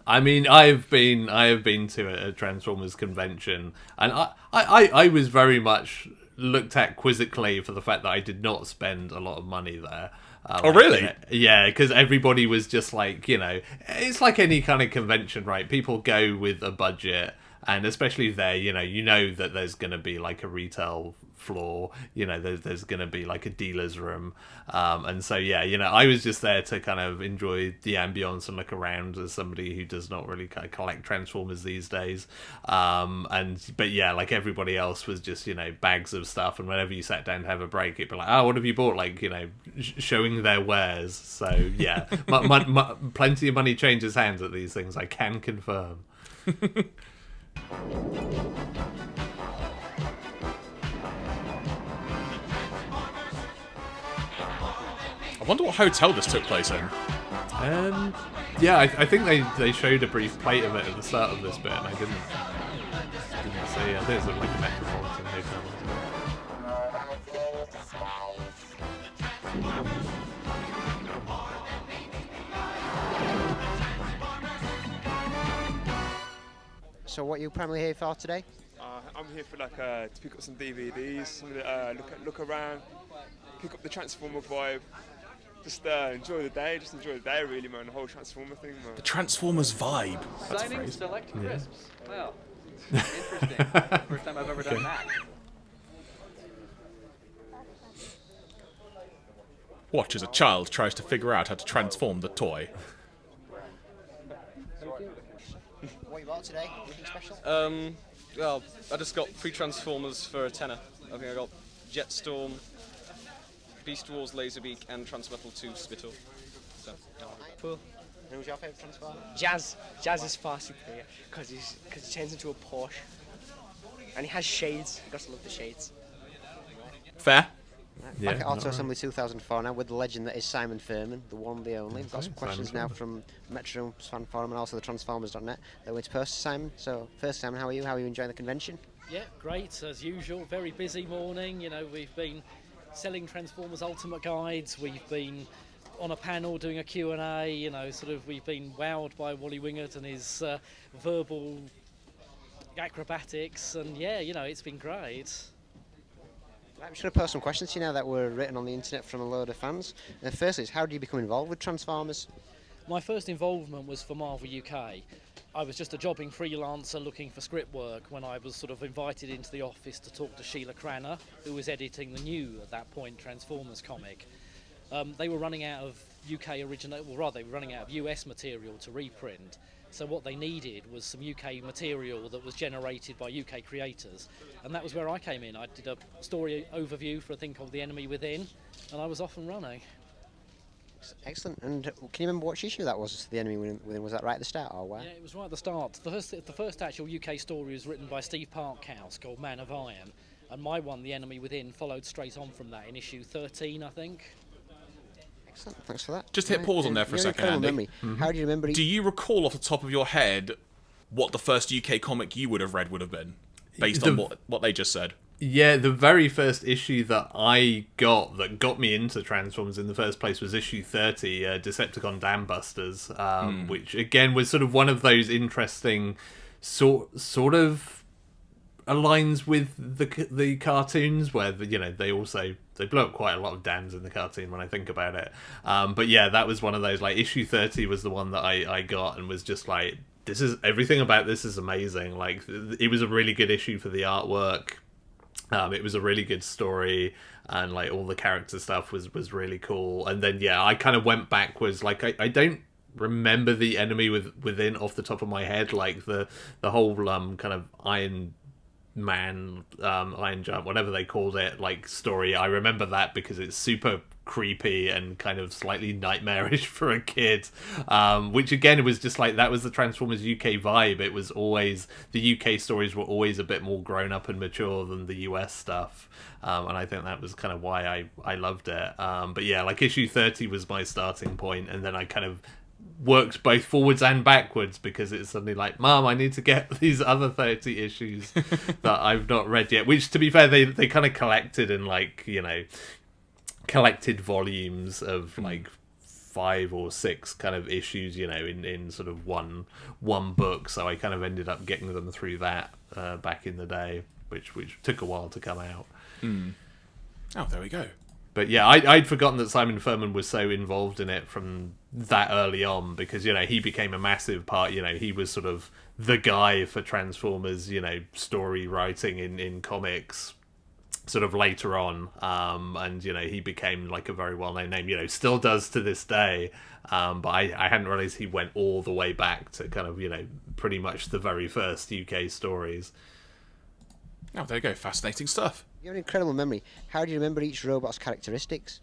B: I mean, I have been to a Transformers convention, and I was very much looked at quizzically for the fact that I did not spend a lot of money there.
A: Oh, really?
B: Yeah, because everybody was just like, it's like any kind of convention, right? People go with a budget, and especially there, you know that there's going to be like a retail floor, there's going to be like a dealer's room. And so, yeah, I was just there to kind of enjoy the ambience and look around as somebody who does not really kind of collect Transformers these days. But yeah, like everybody else was just, bags of stuff. And whenever you sat down to have a break, it'd be like, oh, what have you bought? Like, showing their wares. So yeah, plenty of money changes hands at these things, I can confirm.
A: I wonder what hotel this took place in.
B: Yeah, I think they showed a brief plate of it at the start of this bit, and I didn't see. I think it's like a Metropolitan Hotel.
C: So what are you primarily here for today?
D: I'm here for to pick up some DVDs, look around, pick up the Transformer vibe, just enjoy the day really, man. The whole Transformer thing, man.
A: The Transformers vibe. That's a
E: Signing
A: phrase.
E: select crisps. Well, interesting. First time I've ever done that.
A: Watch as a child tries to figure out how to transform the toy.
C: What you bought today? Anything special?
F: Well, I just got 3 Transformers for a tenner. I think I got Jetstorm, Beast Wars Laserbeak, and Transmetal 2 Spittle. So,
C: Cool. And who's your favourite Transformer?
G: Jazz is far superior because he turns into a Porsche, and he has shades. You got to love the shades.
A: Fair.
C: Back at Auto Assembly 2004 now with the legend that is Simon Furman, the one, the only. We've got some questions now from Metro's fan forum and also the Transformers.net. They're going to post to Simon. So first, Simon, how are you? How are you enjoying the convention?
H: Yeah, great as usual. Very busy morning. We've been selling Transformers Ultimate Guides. We've been on a panel doing a Q&A. We've been wowed by Wally Wingert and his verbal acrobatics, and yeah, it's been great.
C: I'm just going to post some questions to you now that were written on the internet from a load of fans. Firstly, how did you become involved with Transformers?
H: My first involvement was for Marvel UK. I was just a jobbing freelancer looking for script work when I was sort of invited into the office to talk to Sheila Cranner, who was editing the new, at that point, Transformers comic. They were running out of they were running out of US material to reprint. So what they needed was some UK material that was generated by UK creators, and that was where I came in. I did a story overview for a thing called The Enemy Within, and I was off and running.
C: Excellent. And can you remember which issue that was, The Enemy Within? Was that right at the start, or where?
H: Yeah, it was right at the start. The first actual UK story was written by Steve Parkhouse, called Man of Iron, and my one, The Enemy Within, followed straight on from that in issue 13, I think.
C: Excellent, thanks for that.
A: Just hit pause on there for a second, Andy.
C: Memory. How do you remember?
A: Do you recall off the top of your head what the first UK comic you would have read would have been, based on what they just said?
B: Yeah, the very first issue that I got that got me into Transformers in the first place was issue 30, Decepticon Dam Busters, which again was sort of one of those interesting sort of aligns with the cartoons where they blow up quite a lot of dams in the cartoon when I think about it. But yeah, that was one of those, like issue 30 was the one that I got and was just like, this is everything about this is amazing. Like it was a really good issue for the artwork. It was a really good story, and like all the character stuff was really cool. And then yeah, I kind of went backwards. Like I don't remember the Enemy Within off the top of my head. Like the whole kind of Iron Giant, whatever they called it, like story. I remember that because it's super creepy and kind of slightly nightmarish for a kid, which again, it was just like, that was the Transformers UK vibe. It was always, the UK stories were always a bit more grown up and mature than the US stuff, and I think that was kind of why I loved it. But yeah, like issue 30 was my starting point, and then I kind of worked both forwards and backwards because it's suddenly like, Mom, I need to get these other 30 issues that I've not read yet, which to be fair, they kind of collected in like, collected volumes of like 5 or 6 kind of issues, in sort of one book. So I kind of ended up getting them through that back in the day, which took a while to come out.
A: Oh, there we go.
B: But yeah, I'd forgotten that Simon Furman was so involved in it from that early on, because, you know, he became a massive part. You know, he was sort of the guy for Transformers, you know, story writing in comics sort of later on. And, you know, he became like a very well-known name, you know, still does to this day. But I hadn't realised he went all the way back to kind of, you know, pretty much the very first UK stories.
A: Oh, there you go. Fascinating stuff.
C: You have an incredible memory. How do you remember each robot's characteristics?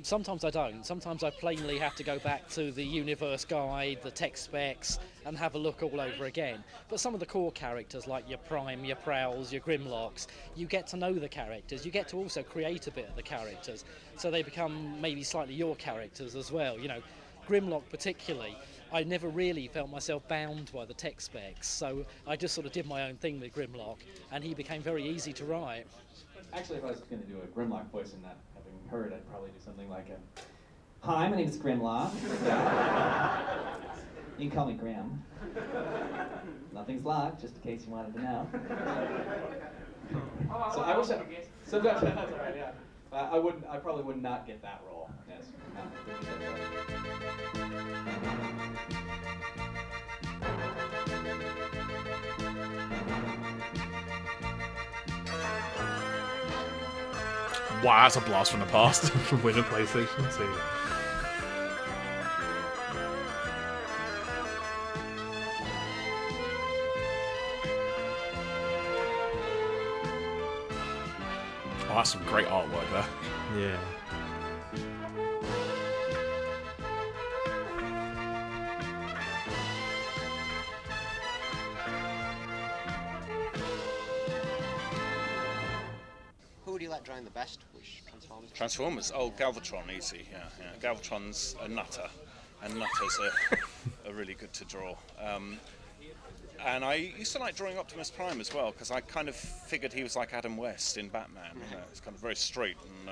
H: Sometimes I don't. Sometimes I plainly have to go back to the universe guide, the tech specs, and have a look all over again. But some of the core characters, like your Prime, your Prowls, your Grimlocks, you get to know the characters. You get to also create a bit of the characters, so they become maybe slightly your characters as well. You know, Grimlock particularly, I never really felt myself bound by the tech specs, so I just sort of did my own thing with Grimlock, and he became very easy to write.
E: Actually, if I was going to do a Grimlock voice and not having heard, I'd probably do something like Hi, my name is Grimlock. You can call me Grim. Nothing's locked, just in case you wanted to know. So I wish so that's all right, yeah. I probably would not get that role. Yes.
A: Wow, that's a blast from the past.
B: Win a PlayStation 2.
A: Oh, that's some great artwork there.
B: Yeah.
C: Who do you like drawing the best? Which Transformers?
I: Transformers? Oh, Galvatron, easy, yeah. Galvatron's a nutter, and nutters are really good to draw. And I used to like drawing Optimus Prime as well, because I kind of figured he was like Adam West in Batman. You know, it's kind of very straight and,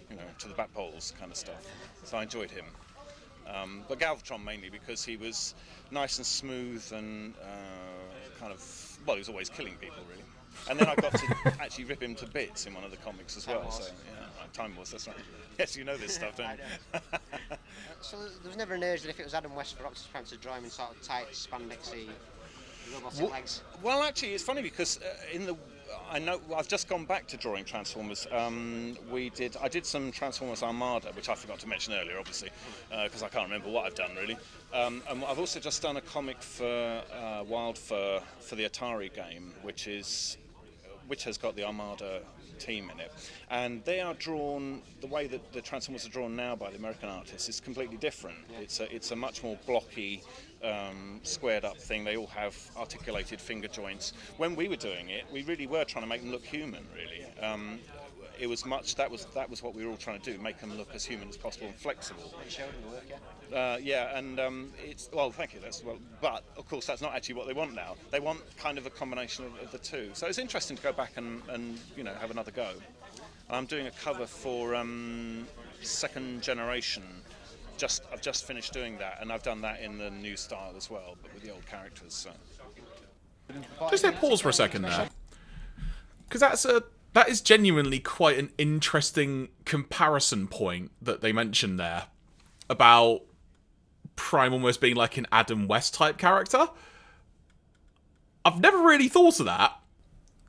I: you know, to the bat poles kind of stuff. So I enjoyed him. But Galvatron mainly because he was nice and smooth and kind of, well, he was always killing people, really. And then I got to actually rip him to bits in one of the comics as well. So, yeah, Time Wars, that's right. Yes, you know this stuff, don't you?
C: So there was never an urge that if it was Adam West for Optimus Prime to draw him in sort of tight, spandexy, robotic legs?
I: Well, actually, it's funny because I know I've just gone back to drawing Transformers. I did some Transformers Armada, which I forgot to mention earlier, obviously, because I can't remember what I've done really. And I've also just done a comic for Wild Fur for the Atari game, which has got the Armada team in it, and they are drawn the way that the Transformers are drawn now by the American artists is completely different. Yeah. It's a much more blocky, squared up thing. They all have articulated finger joints. When we were doing it, we really were trying to make them look human, really. It was much that was what we were all trying to do, make them look as human as possible and flexible.
C: It showed in the work,
I: yeah, and it's well, thank you. But of course, that's not actually what they want now. They want kind of a combination of the two. So it's interesting to go back and you know, have another go. And I'm doing a cover for Second Generation. I've just finished doing that, and I've done that in the new style as well, but with the old characters. So.
A: Just hit pause for a second there, because that is genuinely quite an interesting comparison point that they mentioned there about Prime almost being like an Adam West type character. I've never really thought of that,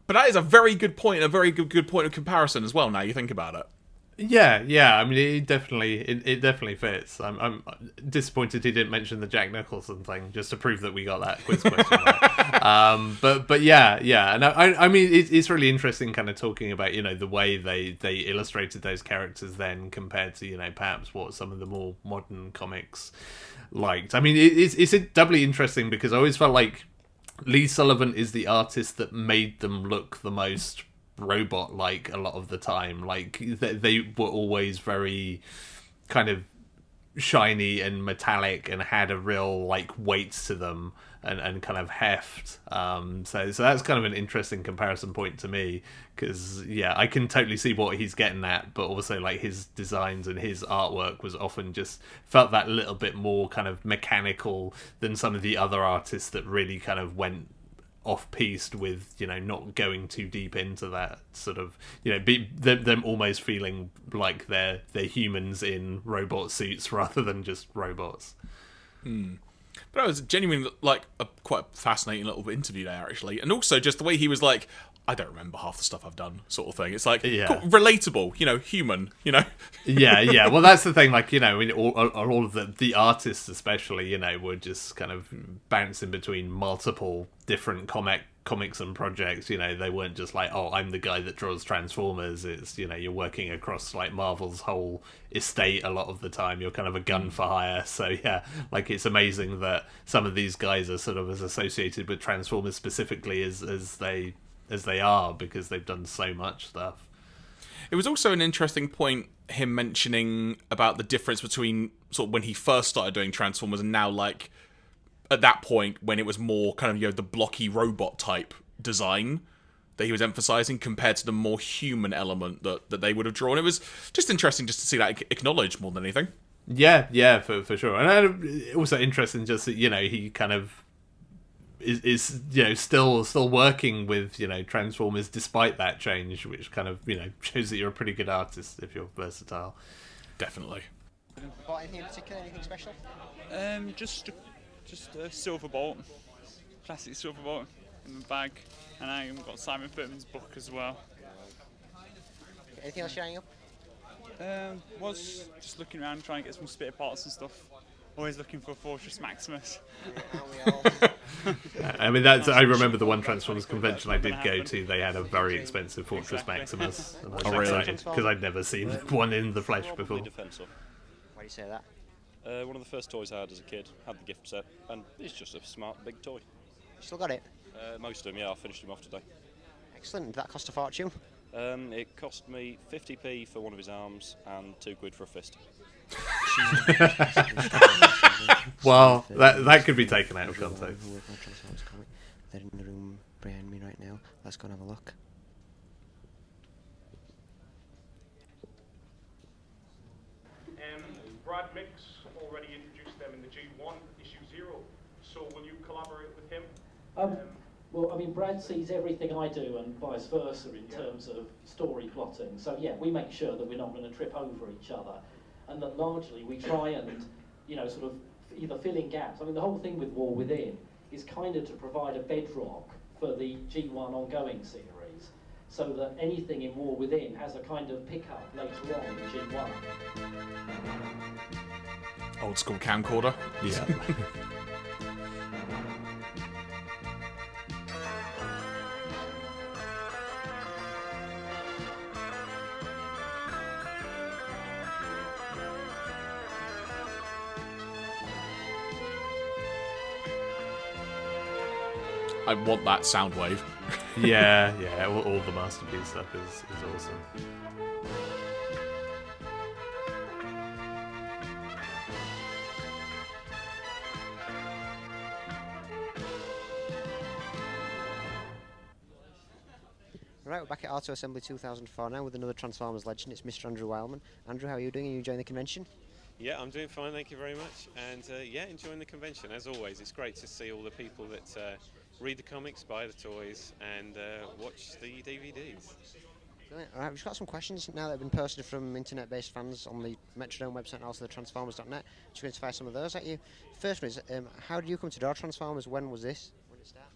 A: but that is a very good point, a very good point of comparison as well. Now you think about it.
B: Yeah. I mean, it definitely fits. I'm disappointed he didn't mention the Jack Nicholson thing, just to prove that we got that quiz question right. But yeah, and I mean, it's really interesting, kind of talking about, you know, the way they illustrated those characters then compared to, you know, perhaps what some of the more modern comics liked. I mean, it's doubly interesting because I always felt like Lee Sullivan is the artist that made them look the most robot-like a lot of the time. Like they were always very kind of shiny and metallic and had a real like weight to them and kind of heft. So that's kind of an interesting comparison point to me, because yeah, I can totally see what he's getting at, but also like his designs and his artwork was often just felt that little bit more kind of mechanical than some of the other artists that really kind of went off-piste with, you know, not going too deep into that sort of, you know, them almost feeling like they're humans in robot suits rather than just robots.
A: But it was genuinely like a quite fascinating little interview there, actually, and also just the way he was like, I don't remember half the stuff I've done, sort of thing. It's like cool, relatable, you know, human, you know.
B: yeah. Well, that's the thing. Like, you know, I mean, all of the artists, especially, you know, were just kind of bouncing between multiple different comics and projects. You know, they weren't just like, oh, I'm the guy that draws Transformers. It's, you know, you're working across like Marvel's whole estate a lot of the time. You're kind of a gun for hire. So yeah, like it's amazing that some of these guys are sort of as associated with Transformers specifically as they are, because they've done so much stuff.
A: It was also an interesting point, him mentioning about the difference between sort of when he first started doing Transformers and now, like, at that point when it was more kind of, you know, the blocky robot type design that he was emphasizing compared to the more human element that they would have drawn. It was just interesting just to see that acknowledged more than anything.
B: Yeah, for sure. And also interesting just that, you know, he kind of is you know, still working with, you know, Transformers despite that change, which kind of, you know, shows that you're a pretty good artist if you're versatile.
A: Definitely.
C: Bought anything in particular? Anything special?
J: Just a silver bolt, classic silver bolt in the bag, and I've got Simon Furman's book as well.
C: Anything else showing up?
J: Was just looking around trying to get some spare parts and stuff. Always looking for Fortress Maximus.
B: I mean, I remember the one Transformers convention I did go to. They had a very expensive Fortress Maximus, and I was excited because I'd never seen one in the flesh before.
C: Why do you say that?
K: One of the first toys I had as a kid, had the gift set, and it's just a smart big toy.
C: You still got it?
K: Most of them, yeah, I finished them off today.
C: Excellent. Did that cost a fortune?
K: It cost me 50p for one of his arms and £2 for a fist.
B: Well, that could be taken out of context.
C: They're in the room behind me right now. Let's go and have a look.
L: Brad Mix already introduced them in the G1 issue 0. So will you collaborate with him?
H: Well, I mean, Brad sees everything I do and vice versa in terms of story plotting. So yeah, we make sure that we're not going to trip over each other, and that largely we try and, you know, sort of either fill in gaps. I mean, the whole thing with War Within is kind of to provide a bedrock for the G1 ongoing series, so that anything in War Within has a kind of pickup later on in G1.
A: Old school camcorder.
B: Yeah.
A: I want that sound wave.
B: yeah, all the Masterpiece stuff is awesome.
C: Right, we're back at Auto Assembly 2004 now with another Transformers legend. It's Mr. Andrew Wildman. Andrew, how are you doing? Are you enjoying the convention?
M: Yeah, I'm doing fine, thank you very much. And yeah, enjoying the convention as always. It's great to see all the people that read the comics, buy the toys, and watch the DVDs.
C: Brilliant. All right, we've got some questions now that have been posted from internet-based fans on the Metrodome website and also the Transformers.net. Just going to fire some of those at you. First one is, how did you come to draw Transformers? When was this? When did it start?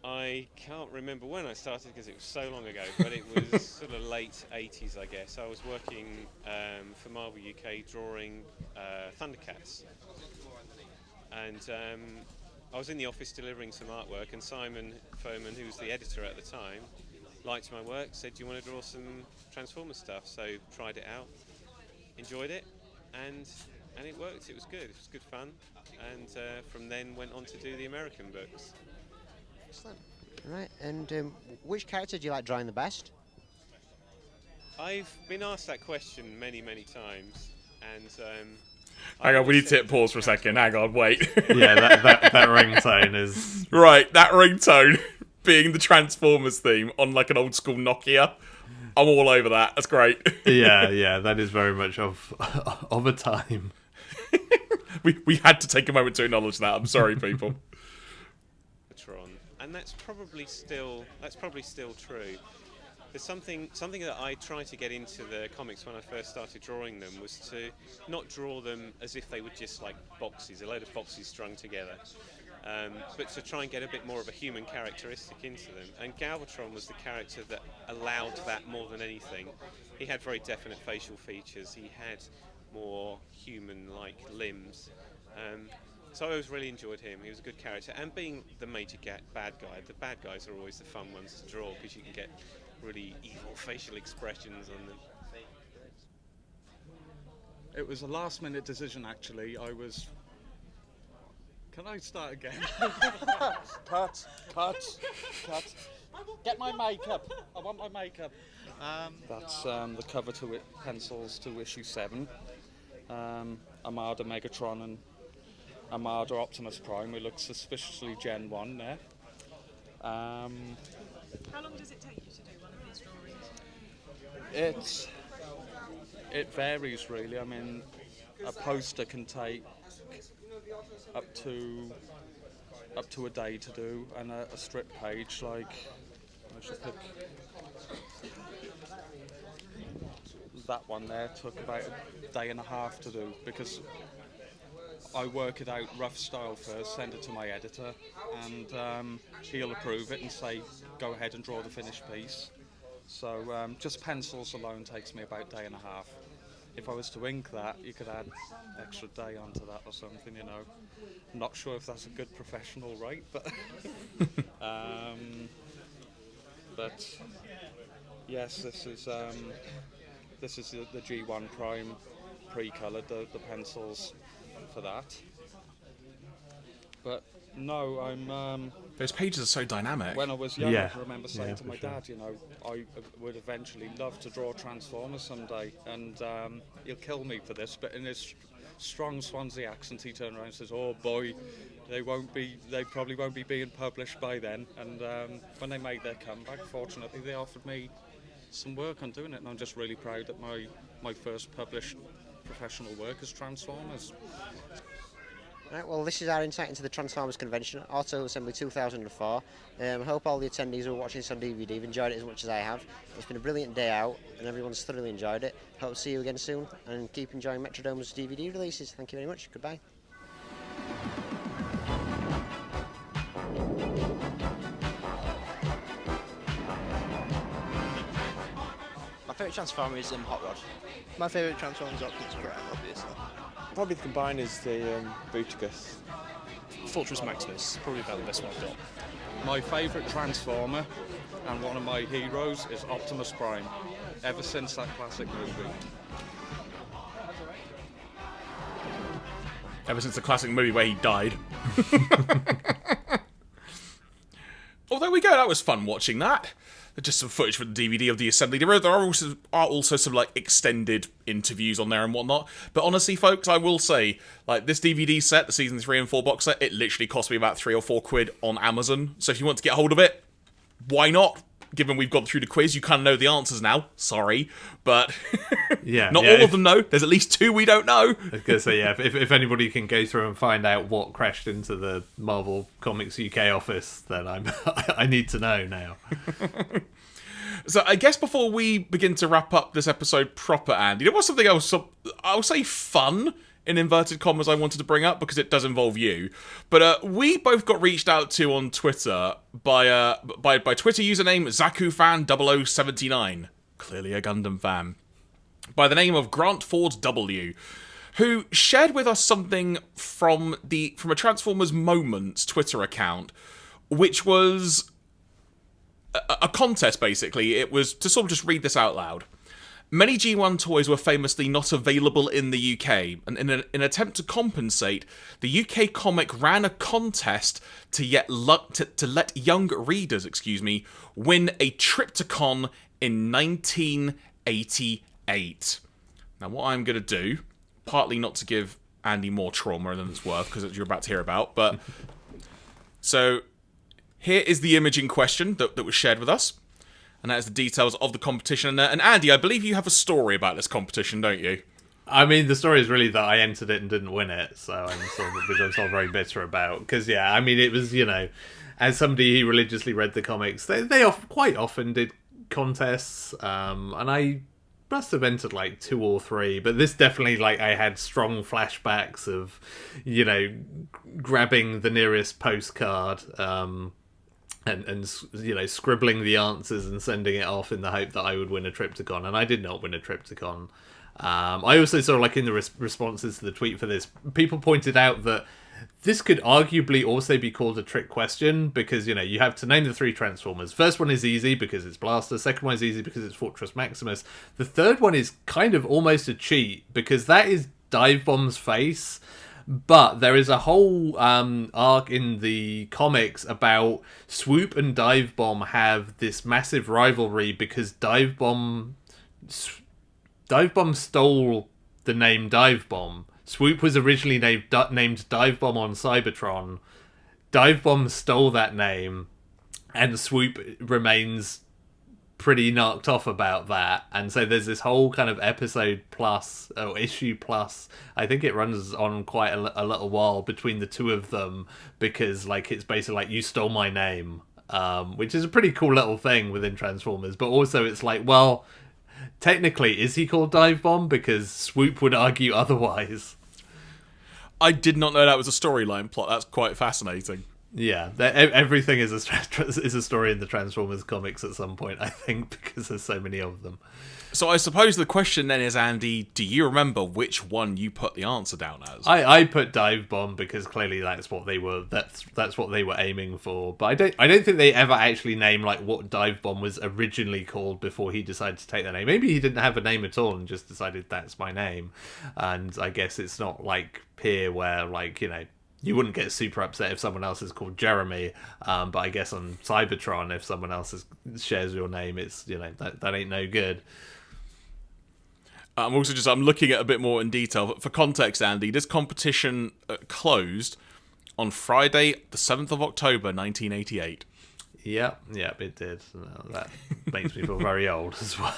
M: I can't remember when I started because it was so long ago, but it was sort of late 80s, I guess. I was working for Marvel UK drawing Thundercats. And I was in the office delivering some artwork, and Simon Furman, who was the editor at the time, liked my work, said, do you want to draw some Transformers stuff? So tried it out, enjoyed it, and it worked. It was good. It was good fun. And from then went on to do the American books.
C: Excellent. Right, and which character do you like drawing the best?
M: I've been asked that question many, many times, and
A: hang on, we need to hit pause for a second. Hang on, wait.
B: Yeah, that ringtone is
A: right. That ringtone being the Transformers theme on like an old school Nokia. I'm all over that. That's great.
B: yeah, that is very much of a time.
A: we had to take a moment to acknowledge that. I'm sorry, people.
M: and that's probably still true. There's something that I tried to get into the comics when I first started drawing them was to not draw them as if they were just like boxes, a load of boxes strung together, but to try and get a bit more of a human characteristic into them. And Galvatron was the character that allowed that more than anything. He had very definite facial features. He had more human-like limbs. So I always really enjoyed him. He was a good character. And being the major bad guy, the bad guys are always the fun ones to draw because you can get really evil facial expressions on them.
N: It was a last-minute decision, actually. Can I start again? Cut. Get my makeup. I want my makeup. That's the cover to it, pencils to issue 7. Armada Megatron and Armada Optimus Prime. It looks suspiciously Gen 1 there.
O: How long does it take you to do one of these drawings?
N: It varies really. I mean, a poster can take up to a day to do, and a strip page, like I should pick that one there, took about a day and a half to do because I work it out rough style first, send it to my editor, and he'll approve it and say go ahead and draw the finished piece. So just pencils alone takes me about a day and a half. If I was to ink that, you could add extra day onto that or something, you know. I'm not sure if that's a good professional rate, but but yes, this is the G1 Prime pre-coloured, the pencils for that. But no, I'm
A: those pages are so dynamic.
N: When I was young, I remember saying to my dad, you know, I would eventually love to draw Transformers someday, and he'll kill me for this, but in his strong Swansea accent, he turned around and says, "Oh boy, they probably won't be being published by then." And when they made their comeback, fortunately, they offered me some work on doing it, and I'm just really proud that my first published professional work is Transformers.
C: Right, well, this is our insight into the Transformers convention, Auto Assembly 2004. I hope all the attendees who are watching this on DVD have enjoyed it as much as I have. It's been a brilliant day out, and everyone's thoroughly enjoyed it. Hope to see you again soon, and keep enjoying Metrodome's DVD releases. Thank you very much. Goodbye.
P: My favourite Transformer is Hot Rod.
Q: My favourite Transformer is Optimus Prime, obviously.
R: Probably the combine is the Bruticus.
S: Fortress Maximus, probably about the best one I've got.
N: My favourite Transformer and one of my heroes is Optimus Prime, ever since that classic movie.
A: Ever since the classic movie where he died. Oh, there we go, that was fun watching that. Just some footage from the DVD of the assembly. There are also some like extended interviews on there and whatnot. But honestly, folks, I will say, like this DVD set, the season 3 and 4 box set, it literally cost me about £3 or £4 on Amazon. So if you want to get hold of it, why not? Given we've gone through the quiz, you kind of know the answers now. Sorry, but not all of them know. There's at least 2 we don't know.
B: I was going to say, yeah, if anybody can go through and find out what crashed into the Marvel Comics UK office, then I need to know now.
A: So I guess before we begin to wrap up this episode proper, Andy, there was something else, I'll say fun, in inverted commas, I wanted to bring up because it does involve you. But we both got reached out to on Twitter by Twitter username ZakuFan0079, clearly a Gundam fan, by the name of Grant Ford W, who shared with us something from a Transformers Moments Twitter account, which was a contest, basically. It was to sort of just read this out loud. Many G1 toys were famously not available in the UK, and in an attempt to compensate, the UK comic ran a contest to let young readers, win a Triptychon in 1988. Now, what I'm going to do, partly not to give Andy more trauma than it's worth, because you're about to hear about, but so here is the image in question that was shared with us. And that is the details of the competition. And Andy, I believe you have a story about this competition, don't you?
B: I mean, the story is really that I entered it and didn't win it, so which I'm sort of very bitter about. Because I mean, it was as somebody who religiously read the comics, they quite often did contests, and I must have entered like 2 or 3, but this definitely I had strong flashbacks of grabbing the nearest postcard and scribbling the answers and sending it off in the hope that I would win a Triptychon, and I did not win a Triptychon. I also saw in the responses to the tweet for this, people pointed out that this could arguably also be called a trick question, because you have to name the 3 Transformers. First one is easy because it's Blaster, second one is easy because it's Fortress Maximus, the third one is kind of almost a cheat because that is Dive Bomb's face. But there is a whole arc in the comics about Swoop and Dive Bomb have this massive rivalry because Dive Bomb stole the name Dive Bomb. Swoop was originally named Dive Bomb on Cybertron. Dive Bomb stole that name, and Swoop remains pretty knocked off about that. And so there's this whole kind of episode plus, or issue plus, I think it runs on quite a little while between the two of them, because it's basically you stole my name, which is a pretty cool little thing within Transformers. But also it's well, technically, is he called Dive Bomb? Because Swoop would argue otherwise.
A: I did not know that was a storyline plot. That's quite fascinating.
B: Yeah, everything is a story in the Transformers comics at some point, I think, because there's so many of them.
A: So I suppose the question then is, Andy, do you remember which one you put the answer down as?
B: I put Dive Bomb because clearly that's what they were aiming for. But I don't think they ever actually name what Dive Bomb was originally called before he decided to take that name. Maybe he didn't have a name at all and just decided that's my name. And I guess it's not like here where you wouldn't get super upset if someone else is called Jeremy, but I guess on Cybertron, if someone else shares your name, it's that ain't no good.
A: I'm looking at a bit more in detail. For context, Andy, this competition closed on Friday, the 7th of October, 1988.
B: Yeah, it did. That makes me feel very old as well.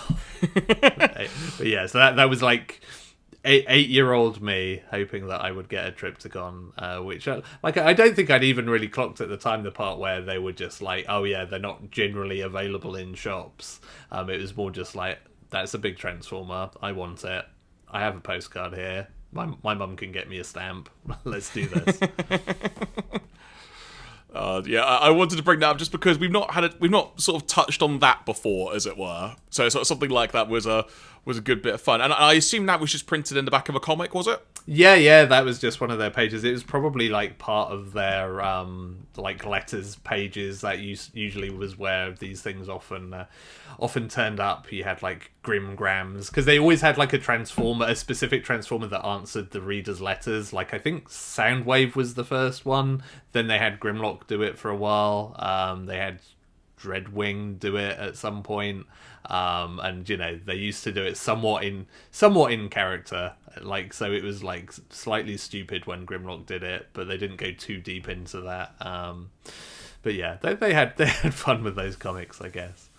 B: But yeah, so that was 8-year-old me hoping that I would get a Triptychon, which I don't think I'd even really clocked at the time the part where they were just oh yeah, they're not generally available in shops. It was more just that's a big Transformer, I want it, I have a postcard here, my mum can get me a stamp, let's do this.
A: Yeah, I wanted to bring that up just because we've not sort of touched on that before, as it were. So sort of something like that was a good bit of fun, and I assume that was just printed in the back of a comic, was it?
B: Yeah, that was just one of their pages. It was probably part of their letters pages. That usually was where these things often turned up. You had Grim Grams, because they always had a specific Transformer that answered the reader's letters. I think Soundwave was the first one. Then they had Grimlock do it for a while. They had Dreadwing do it at some point. And they used to do it somewhat in character, so it was slightly stupid when Grimlock did it, but they didn't go too deep into that. But yeah, they had fun with those comics, I guess.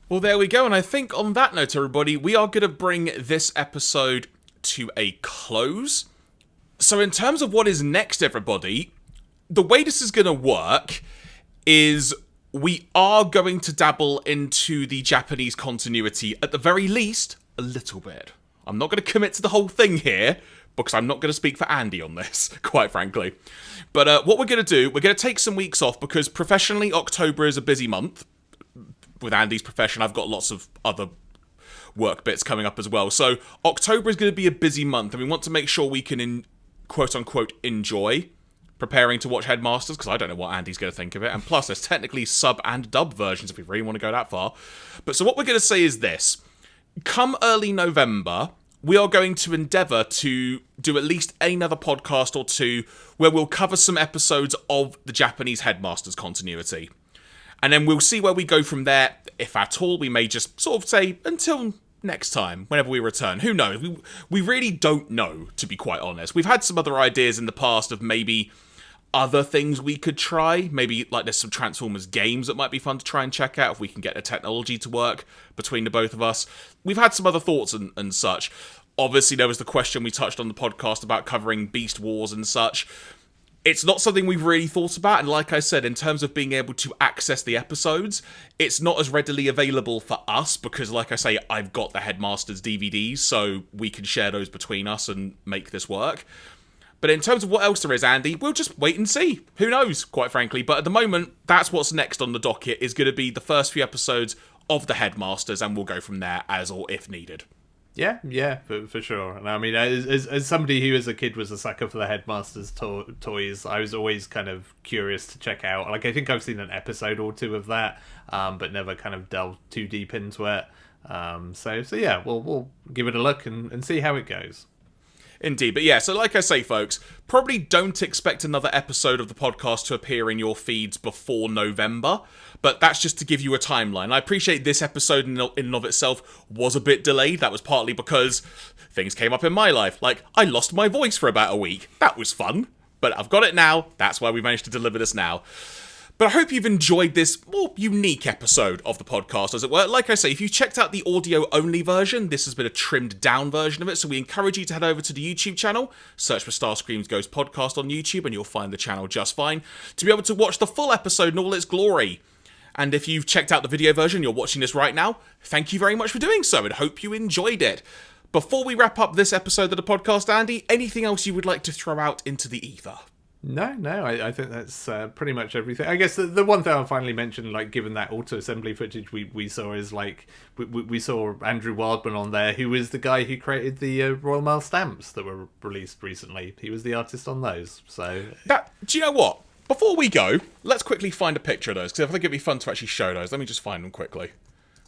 A: Well, there we go, and I think on that note, everybody, we are going to bring this episode to a close. So in terms of what is next, everybody, the way this is going to work is we are going to dabble into the Japanese continuity, at the very least, a little bit. I'm not going to commit to the whole thing here, because I'm not going to speak for Andy on this, quite frankly. But what we're going to do, we're going to take some weeks off, because professionally, October is a busy month. With Andy's profession, I've got lots of other work bits coming up as well. So October is going to be a busy month, and we want to make sure we can, quote-unquote, enjoy preparing to watch Headmasters, because I don't know what Andy's going to think of it. And plus, there's technically sub and dub versions if we really want to go that far. But so what we're going to say is this. Come early November, we are going to endeavour to do at least another podcast or two where we'll cover some episodes of the Japanese Headmasters continuity. And then we'll see where we go from there. If at all, we may just sort of say, until next time, whenever we return. Who knows? We really don't know, to be quite honest. We've had some other ideas in the past of maybe other things we could try. Maybe there's some Transformers games that might be fun to try and check out if we can get the technology to work between the both of us. We've had some other thoughts and such. Obviously, there was the question we touched on the podcast about covering Beast Wars and such. It's not something we've really thought about, and like I said, in terms of being able to access the episodes, it's not as readily available for us, because like I say, I've got the Headmasters DVDs, so we can share those between us and make this work. But in terms of what else there is, Andy, we'll just wait and see. Who knows, quite frankly. But at the moment, that's what's next on the docket, is going to be the first few episodes of the Headmasters, and we'll go from there as or if needed.
B: Yeah, for sure. And I mean, as somebody who as a kid was a sucker for the Headmasters toys, I was always kind of curious to check out. Like, I think I've seen an episode or two of that, but never kind of delved too deep into it. So yeah, we'll give it a look and see how it goes.
A: Indeed. But yeah, so like I say, folks, probably don't expect another episode of the podcast to appear in your feeds before November, but that's just to give you a timeline. I appreciate this episode in and of itself was a bit delayed. That was partly because things came up in my life. Like, I lost my voice for about a week. That was fun. But I've got it now. That's why we managed to deliver this now. But I hope you've enjoyed this more unique episode of the podcast, as it were. Like I say, if you checked out the audio-only version, this has been a trimmed-down version of it, so we encourage you to head over to the YouTube channel, search for Starscream's Ghost Podcast on YouTube, and you'll find the channel just fine, to be able to watch the full episode in all its glory. And if you've checked out the video version, you're watching this right now, thank you very much for doing so, and hope you enjoyed it. Before we wrap up this episode of the podcast, Andy, anything else you would like to throw out into the ether?
B: No, I think that's pretty much everything. I guess the one thing I'll finally mention, like, given that auto-assembly footage we saw, is, like, we saw Andrew Wildman on there, who is the guy who created the Royal Mail stamps that were released recently. He was the artist on those, so...
A: Do you know what? Before we go, let's quickly find a picture of those, because I think it'd be fun to actually show those. Let me just find them quickly.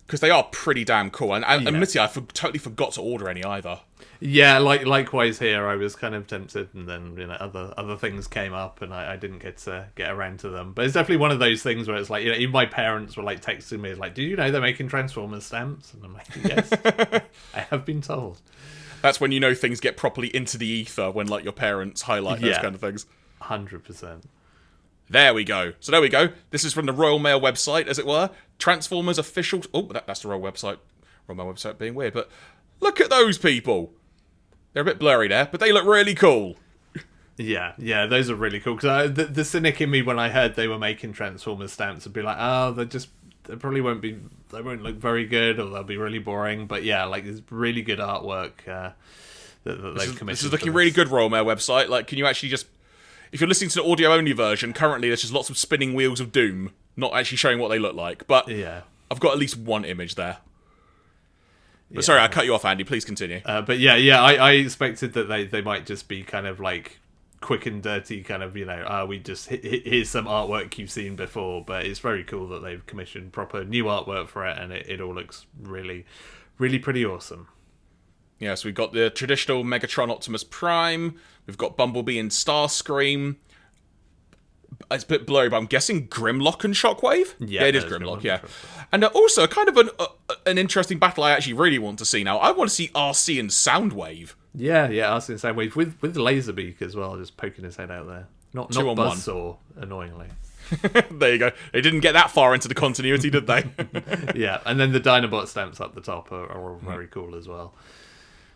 A: Because they are pretty damn cool, and admittedly, I totally forgot to order any either.
B: Yeah, likewise here. I was kind of tempted, and then other things came up, and I didn't get around to them. But it's definitely one of those things where it's like, even my parents were like texting me, like, "Do you know they're making Transformers stamps?" And I'm like, "Yes, I have been told."
A: That's when you know things get properly into the ether, when like your parents highlight those kind of things.
B: 100%.
A: There we go. So there we go. This is from the Royal Mail website, as it were. Transformers official... Oh, that's the Royal website. Royal Mail website being weird, but look at those people. They're a bit blurry there, but they look really cool.
B: Yeah, those are really cool. Because the cynic in me, when I heard they were making Transformers stamps, would be like, oh, they probably won't look very good, or they'll be really boring. But yeah, like, it's really good artwork that they've commissioned.
A: This is looking really good, Royal Mail website. Like, can you actually just... If you're listening to the audio-only version, currently there's just lots of spinning wheels of doom, not actually showing what they look like. But
B: yeah,
A: I've got at least one image there. But sorry, I cut you off, Andy. Please continue.
B: But I expected that they might just be kind of like quick and dirty, kind of, we just here's some artwork you've seen before. But it's very cool that they've commissioned proper new artwork for it, and it all looks really, really pretty awesome.
A: Yeah, so we've got the traditional Megatron Optimus Prime. We've got Bumblebee and Starscream. It's a bit blurry, but I'm guessing Grimlock and Shockwave? Yeah, it is Grimlock, yeah. And also, kind of an interesting battle I actually really want to see now. I want to see RC and Soundwave.
B: Yeah, RC and Soundwave with Laserbeak as well, just poking his head out there. Not Buzzsaw, annoyingly.
A: There you go. They didn't get that far into the continuity, did they?
B: Yeah, and then the Dinobot stamps up the top are all very cool as well.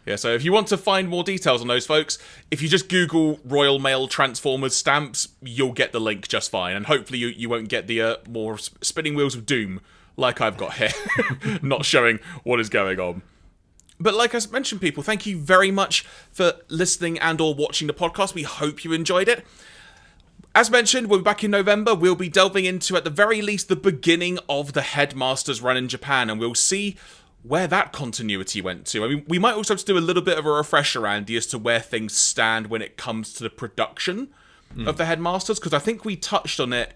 A: Yeah, so if you want to find more details on those, folks, if you just Google Royal Mail Transformers stamps, you'll get the link just fine. And hopefully you won't get the more spinning wheels of doom like I've got here, not showing what is going on. But like I mentioned, people, thank you very much for listening and or watching the podcast. We hope you enjoyed it. As mentioned, we'll be back in November. We'll be delving into, at the very least, the beginning of the Headmasters run in Japan, and we'll see where that continuity went to. I mean, we might also have to do a little bit of a refresher, Andy, as to where things stand when it comes to the production of the Headmasters, because I think we touched on it.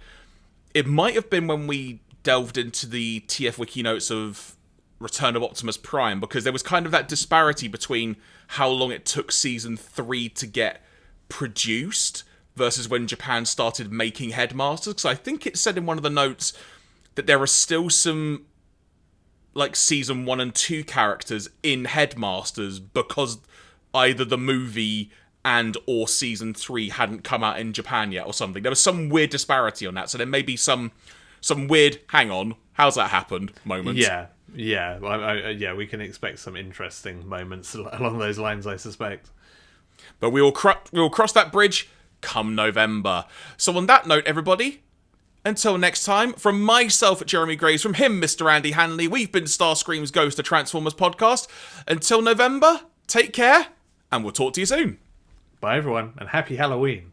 A: It might have been when we delved into the TF Wiki notes of Return of Optimus Prime, because there was kind of that disparity between how long it took Season 3 to get produced versus when Japan started making Headmasters, because I think it said in one of the notes that there are still some like Season 1 and 2 characters in Headmasters because either the movie and or Season 3 hadn't come out in Japan yet or something. There was some weird disparity on that, so there may be some weird, hang on, how's that happened moment.
B: Yeah, Yeah, yeah, we can expect some interesting moments along those lines, I suspect.
A: But we will cross that bridge come November. So on that note, everybody, until next time, from myself, Jeremy Graves, from him, Mr. Andy Hanley, we've been Starscream's Ghost of Transformers podcast. Until November, take care, and we'll talk to you soon.
B: Bye, everyone, and happy Halloween.